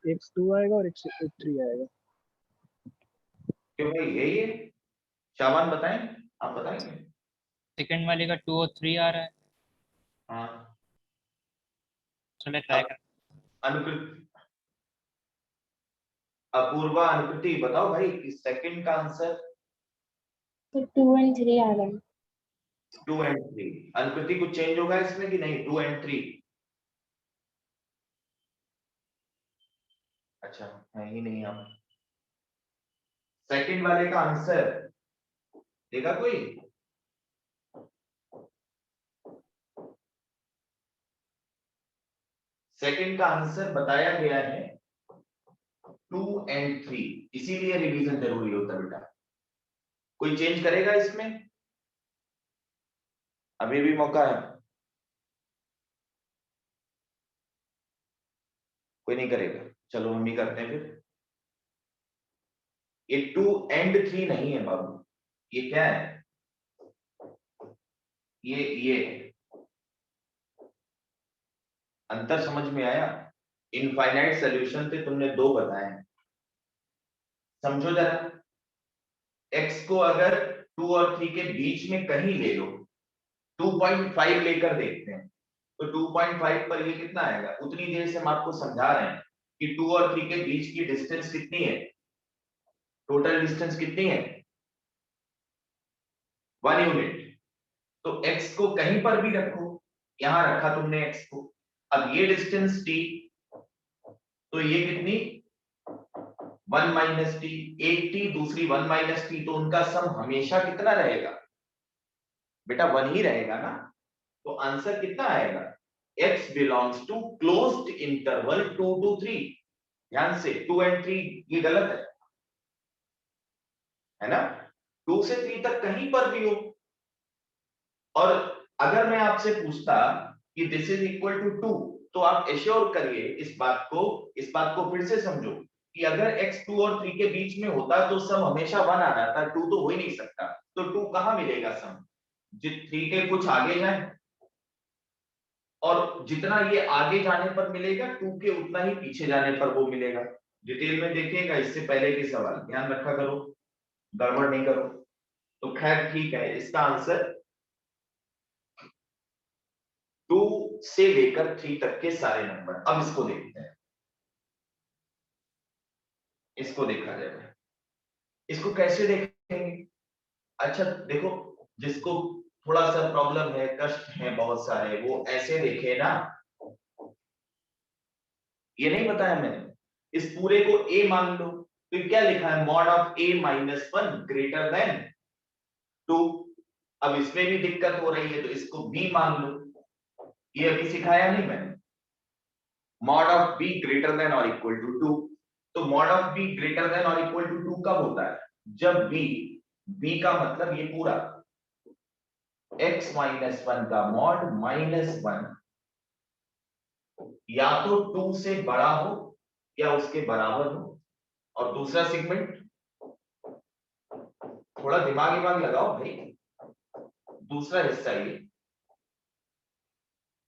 एक 2 आएगा और एक 3 आएगा। क्यों भाई यही है? शाबान बताएं, आप बताएंगे। सेकंड वाले का 2 और 3 आ रहा है। हाँ चलो ट्राई कर। अनुकृति, अपूर्वा, अनुकृति बताओ भाई इस सेकंड का आंसर। तो 2 and 3 आ गए। 2 and 3। अनुकृति कुछ चेंज होगा इसमें कि नहीं? 2 and 3 अच्छा है ही नहीं। आप सेकंड वाले का आंसर देगा कोई? सेकंड का आंसर बताया गया है 2 and 3, इसीलिए रिवीजन जरूरी होता है बेटा। कोई चेंज करेगा इसमें? अभी भी मौका है, कोई नहीं करेगा। चलो हम ही करते हैं फिर। ये 2 and 3 नहीं है बाबू, ये क्या है? ये अंतर समझ में आया? इनफाइनाइट सॉल्यूशन थे, तुमने 2 बताए हैं। समझो जरा, x को अगर 2 और 3 के बीच में कहीं ले लो, 2.5 लेकर देखते हैं तो 2.5 पर ये कितना आएगा? उतनी देर से हम आपको समझा रहे हैं कि 2 और 3 के बीच की डिस्टेंस कितनी है, टोटल डिस्टेंस कितनी है? 1 यूनिट। तो x को कहीं पर भी रखो, यहां रखा तुमने x को, अब ये डिस्टेंस t, तो ये कितनी? 1 माइनस टी, एक t दूसरी 1 माइनस टी, तो उनका सम हमेशा कितना रहेगा बेटा? 1 ही रहेगा ना। तो आंसर कितना आएगा? x belongs to closed interval 2 to 3। ध्यान से 2 and 3 ये गलत है ना? 2 से 3 तक कहीं पर भी हो। और अगर मैं आपसे पूछता कि दिस इज इक्वल टू 2, तो आप एश्योर करिए इस बात को फिर से समझो कि अगर x 2 और 3 के बीच में होता तो सम हमेशा 1 आ जाता, 2 तो हो ही नहीं सकता। तो 2 कहां मिलेगा सम? 3 के कुछ आगे जाए, और जितना ये आगे जाने पर मिलेगा 2 के उतना ही पीछे जाने पर वो मिलेगा। डिटेल में देखिएगा, इससे पहले के सवाल ध्यान रखा करो, गड़बड़ नहीं करो। तो खैर ठीक है, इसका आंसर 2 से लेकर 3 तक के सारे नंबर। अब इसको देखते हैं, इसको देखा जाएगा। इसको कैसे देखेंगे? अच्छा देखो, जिसको थोड़ा सा प्रॉब्लम है, कष्ट है बहुत सारे, वो ऐसे देखे ना, ये नहीं बताया मैंने, इस पूरे को a मान लो, तो क्या लिखा है? Mod of a minus 1 greater than 2। अब इसमें भी दिक्कत हो रही है तो इसको b मान लो, ये अभी सिखाया नहीं मैंने। Mod of b greater than और इक्वल टू 2। तो mod of b greater than और इक्वल टू 2 कब होता है? जब b का मतलब ये पूरा x माइनस 1 का मॉड माइनस 1 या तो 2 से बड़ा हो या उसके बराबर हो। और दूसरा सेगमेंट, थोड़ा दिमाग लगाओ भाई, दूसरा हिस्सा ये,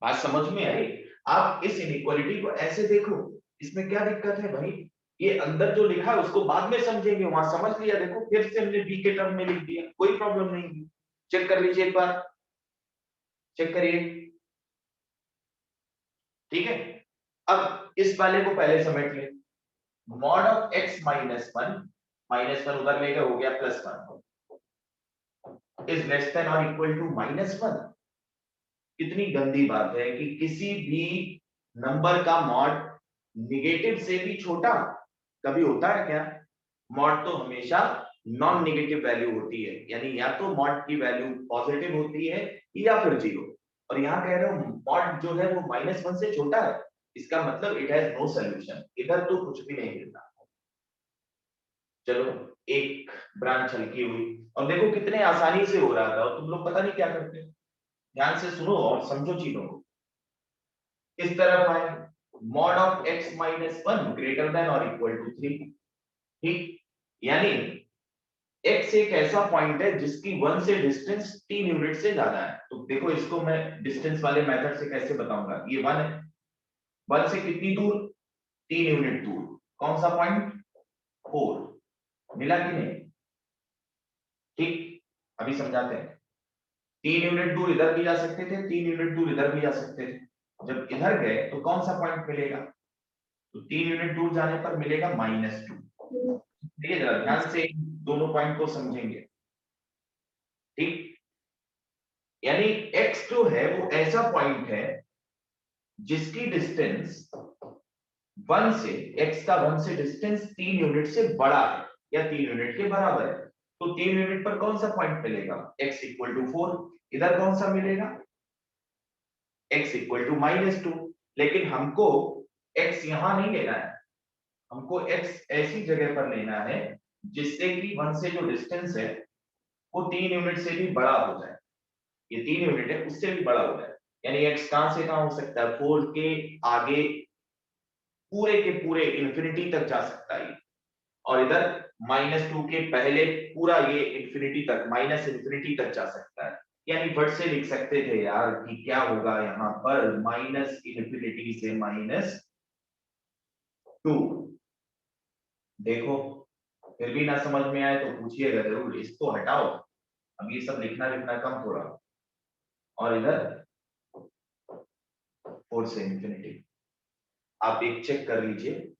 बात समझ में आई? आप इस इनइक्वालिटी को ऐसे देखो, इसमें क्या दिक्कत है भाई? ये अंदर जो लिखा है उसको बाद में समझेंगे, वहां समझ लिया, देखो फिर से हमने बी के टर्म में लिख दिया, कोई प्रॉब्लम नहीं है। चेक कर लीजिए एक बार, चेक करिए, ठीक है। अब इस वाले को पहले समेट ले, मॉड ऑफ x माइनस 1 उधर ले गए, हो गया प्लस 1 इज लेस देन और इक्वल टू माइनस 1। कितनी गंदी बात है कि किसी भी नंबर का मॉड निगेटिव से भी छोटा कभी होता है क्या? मॉड तो हमेशा नॉन नेगेटिव वैल्यू होती है, यानी या तो मॉड की वैल्यू पॉजिटिव होती है या फिर 0। और यहाँ कह रहे हो मॉड जो है वो माइनस 1 से छोटा है, इसका मतलब इट हैज नो सॉल्यूशन, इधर तो कुछ भी नहीं मिलता। चलो एक ब्रांच हल्की हुई, और देखो कितने आसानी से हो रहा था, और तुम लोग पता नहीं क्या करते। ध्यान से सुनो और समझो चीजों को। इस तरफ आए, mod of x minus 1 greater than और इक्वल टू 3, ठीक? यानी x एक ऐसा पॉइंट है जिसकी 1 से डिस्टेंस 3 यूनिट से ज्यादा है। तो देखो इसको मैं डिस्टेंस वाले मेथड से कैसे बताऊंगा? ये 1 है, 1 से कितनी दूर? 3 यूनिट दूर। कौन सा पॉइंट? 4। मिला कि नहीं? ठीक, अभी समझाते हैं। 3 यूनिट दूर इधर भी जा सकते थे, 3 यूनिट दूर इधर भी जा सकते थे। जब इधर गए तो कौन सा पॉइंट मिलेगा, तो 3 यूनिट दूर जाने पर मिलेगा -2। देखिए जरा ध्यान से दोनों पॉइंट को समझेंगे, ठीक। यानी x जो है वो ऐसा पॉइंट है जिसकी डिस्टेंस 1 से, x का 1 से डिस्टेंस 3 यूनिट से बड़ा है या 3 यूनिट के बराबर है। तो 3 यूनिट पर कौन सा पॉइंट मिलेगा, x = 4। इधर कौन सा मिलेगा, x = -2। लेकिन हमको x यहां नहीं लेना है, हमको x ऐसी जगह पर लेना है जिससे कि 1 से जो डिस्टेंस है वो 3 यूनिट से भी बड़ा हो जाए। ये 3 यूनिट है उससे भी बड़ा हो जाए। यानी x कहां से कहां हो सकता है, 4 के आगे पूरे के पूरे इंफिनिटी तक जा सकता है, और इधर -2 के पहले पूरा ये इंफिनिटी तक, -इंफिनिटी तक जा सकता है। यानी फट से लिख सकते थे यार कि क्या होगा यहाँ पर, -इंफिनिटी से -2। देखो फिर भी ना समझ में आए तो पूछिएगा जरूर, इसको हटाओ, अब ये सब लिखना लिखना कम थोड़ा, और इधर 4 से इंफिनिटी। आप एक चेक कर लीजिए,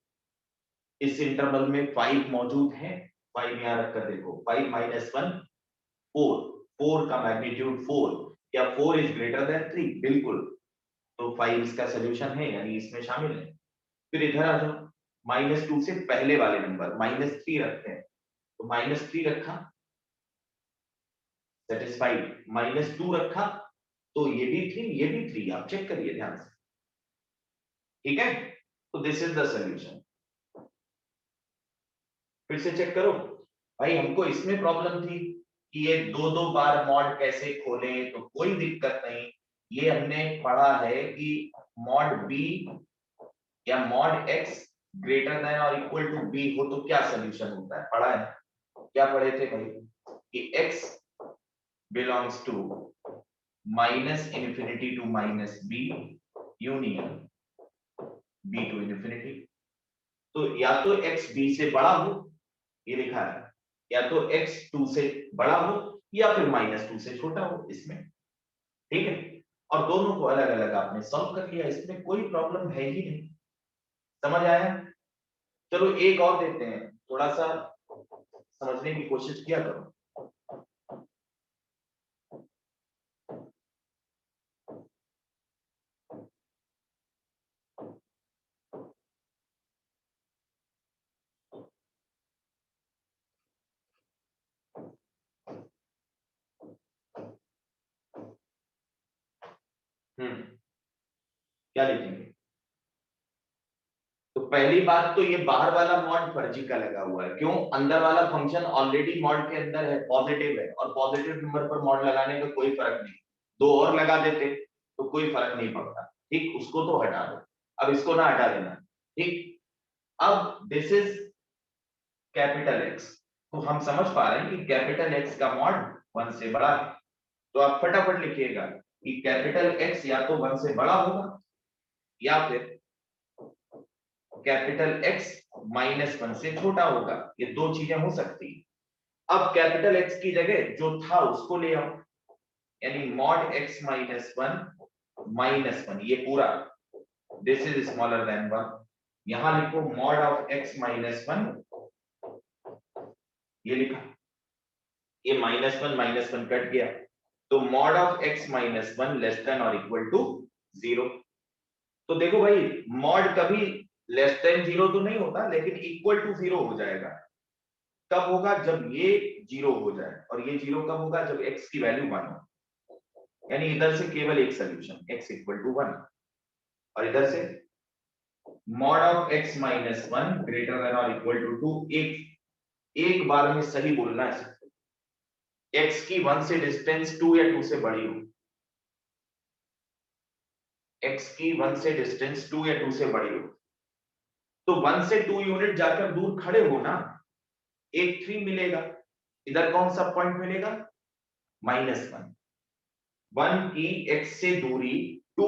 इस इंटरवल में 5 मौजूद है, 5 यहाँ रख कर देखो, 5 - 1 4, 4 का मैग्नीट्यूड 4, क्या 4 इज ग्रेटर देन 3, बिल्कुल, तो 5 इसका सोल्यूशन है, यानी इसमें शामिल है। फिर इधर आ जाओ, -2 से पहले वाले नंबर -3 रखते हैं, तो -3 रखा, सेटिस्फाइड, -2 रखा, तो ये भी 3, ये भी 3, आप चेक करिए ध्यान से, ठीक है। तो दिस इज द सोल्यूशन। फिर से चेक करो भाई, हमको इसमें प्रॉब्लम थी कि ये 2-2 बार मॉड कैसे खोलें, तो कोई दिक्कत नहीं, ये हमने पढ़ा है कि मॉड b या मॉड x ग्रेटर देन और इक्वल टू b हो तो क्या सोल्यूशन होता है, पढ़ा है। क्या पढ़े थे भाई कि x belongs to -infinity to -b union b to infinity. तो या तो x b से बड़ा हो, ये लिखा है, या तो x 2 से बड़ा हो या फिर -2 से छोटा हो इसमें, ठीक है। और दोनों को अलग अलग आपने सॉल्व कर लिया, इसमें कोई प्रॉब्लम है ही नहीं, समझ आया। चलो एक और देते हैं, थोड़ा सा समझने की कोशिश किया करो। क्या लिखेंगे, तो पहली बात तो ये बाहर वाला मॉड फर्जी का लगा हुआ है, क्यों, अंदर वाला फंक्शन ऑलरेडी मॉड के अंदर है, पॉजिटिव है, और पॉजिटिव नंबर पर मॉड लगाने का कोई फर्क नहीं, 2 और लगा देते तो कोई फर्क नहीं पड़ता, ठीक, उसको तो हटा दो, अब इसको ना हटा देना, ठीक। अब दिस इज कैपिटल X, तो हम समझ पा रहे हैं कि कैपिटल X का मॉड 1 से बड़ा है, तो आप फटाफट लिखिएगा कि कैपिटल X या तो 1 से बड़ा होगा या फिर कैपिटल X -1 से छोटा होगा, ये दो चीजें हो सकती है। अब कैपिटल X की जगह जो था उसको ले आओ, यानी मॉड x -1 ये पूरा, दिस इज स्मॉलर देन 1, यहां लिखो मॉड ऑफ x -1, ये लिखा, ये -1 कट गया, तो mod of x -1 less than और इक्वल टू 0। तो देखो भाई, मॉड कभी लेस देन 0 तो नहीं होता, लेकिन इक्वल टू 0 हो जाएगा, कब होगा, जब ये 0 हो जाए, और ये 0 कब होगा, जब x की वैल्यू 1 हो, यानी इधर से केवल एक सोल्यूशन, x = 1, और इधर से mod of x -1 greater than और इक्वल टू 2, एक बार में सही बोलना है, x की 1 से डिस्टेंस 2 या 2 से बड़ी हो, x की 1 से डिस्टेंस 2 या 2 से बड़ी हो, तो 1 से 2 यूनिट जाकर दूर खड़े हो ना, एक 3 मिलेगा, इधर कौन सा पॉइंट मिलेगा, -1, 1 की x से दूरी 2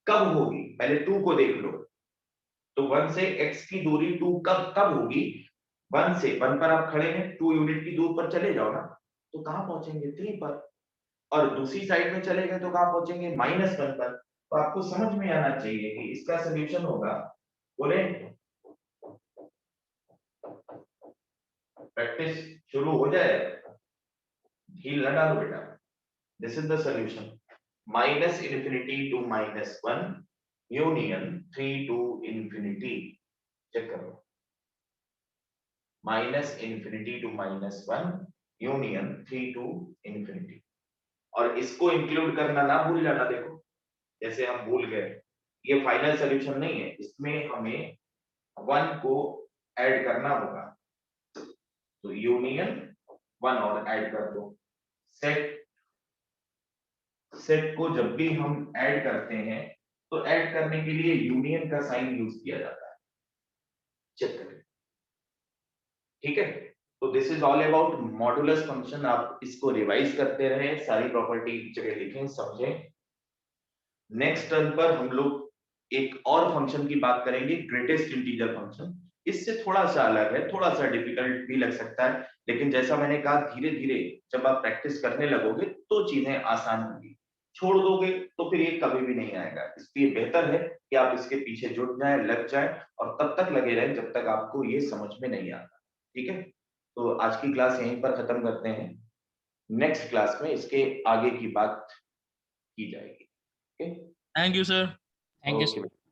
कब होगी, पहले 2 को देख लो, तो 1 से x की दूरी 2 कब होगी, 1 से 1 पर आप खड़े हैं, 2 यूनिट की दूर पर चले जाओ ना, तो कहां पहुंचेंगे, 3 पर, और दूसरी साइड में चले गए तो कहां पहुंचेंगे, -1 पर, तो आपको समझ में आना चाहिए कि इसका सोल्यूशन होगा, बोले प्रैक्टिस शुरू हो जाए, ढील न डालो बेटा। This is the solution, minus infinity to minus 1 union 3 to infinity. Check करो, minus infinity to minus 1 union 3 to infinity. और इसको इंक्लूड करना ना भूल जाना। देखो जैसे हम भूल गए, ये फाइनल सॉल्यूशन नहीं है, इसमें हमें 1 को ऐड करना होगा। तो यूनियन 1 और ऐड कर दो। सेट को जब भी हम ऐड करते हैं तो ऐड करने के लिए यूनियन का साइन यूज किया जाता है। चेक करें, ठीक है। तो this is all about modulus function. आप इसको रिवाइज करते रहे, सारी प्रॉपर्टी जगह लिखें, समझें। नेक्स्ट टर्न पर हम लोग एक और फंक्शन की बात करेंगे, ग्रेटेस्ट इंटीजर फंक्शन। इससे थोड़ा सा अलग है, थोड़ा सा डिफिकल्ट भी लग सकता है, लेकिन जैसा मैंने कहा धीरे धीरे जब आप प्रैक्टिस करने लगोगे तो चीजें आसान होंगी। छोड़ दोगे तो फिर ये कभी भी नहीं आएगा। इसलिए बेहतर है कि आप इसके पीछे जुट जाए, लग जाए और तब तक लगे रहे जब तक आपको ये समझ में नहीं आता। ठीक है, तो आज की क्लास यहीं पर खत्म करते हैं। नेक्स्ट क्लास में इसके आगे की बात की जाएगी। Okay, thank you sir. Okay.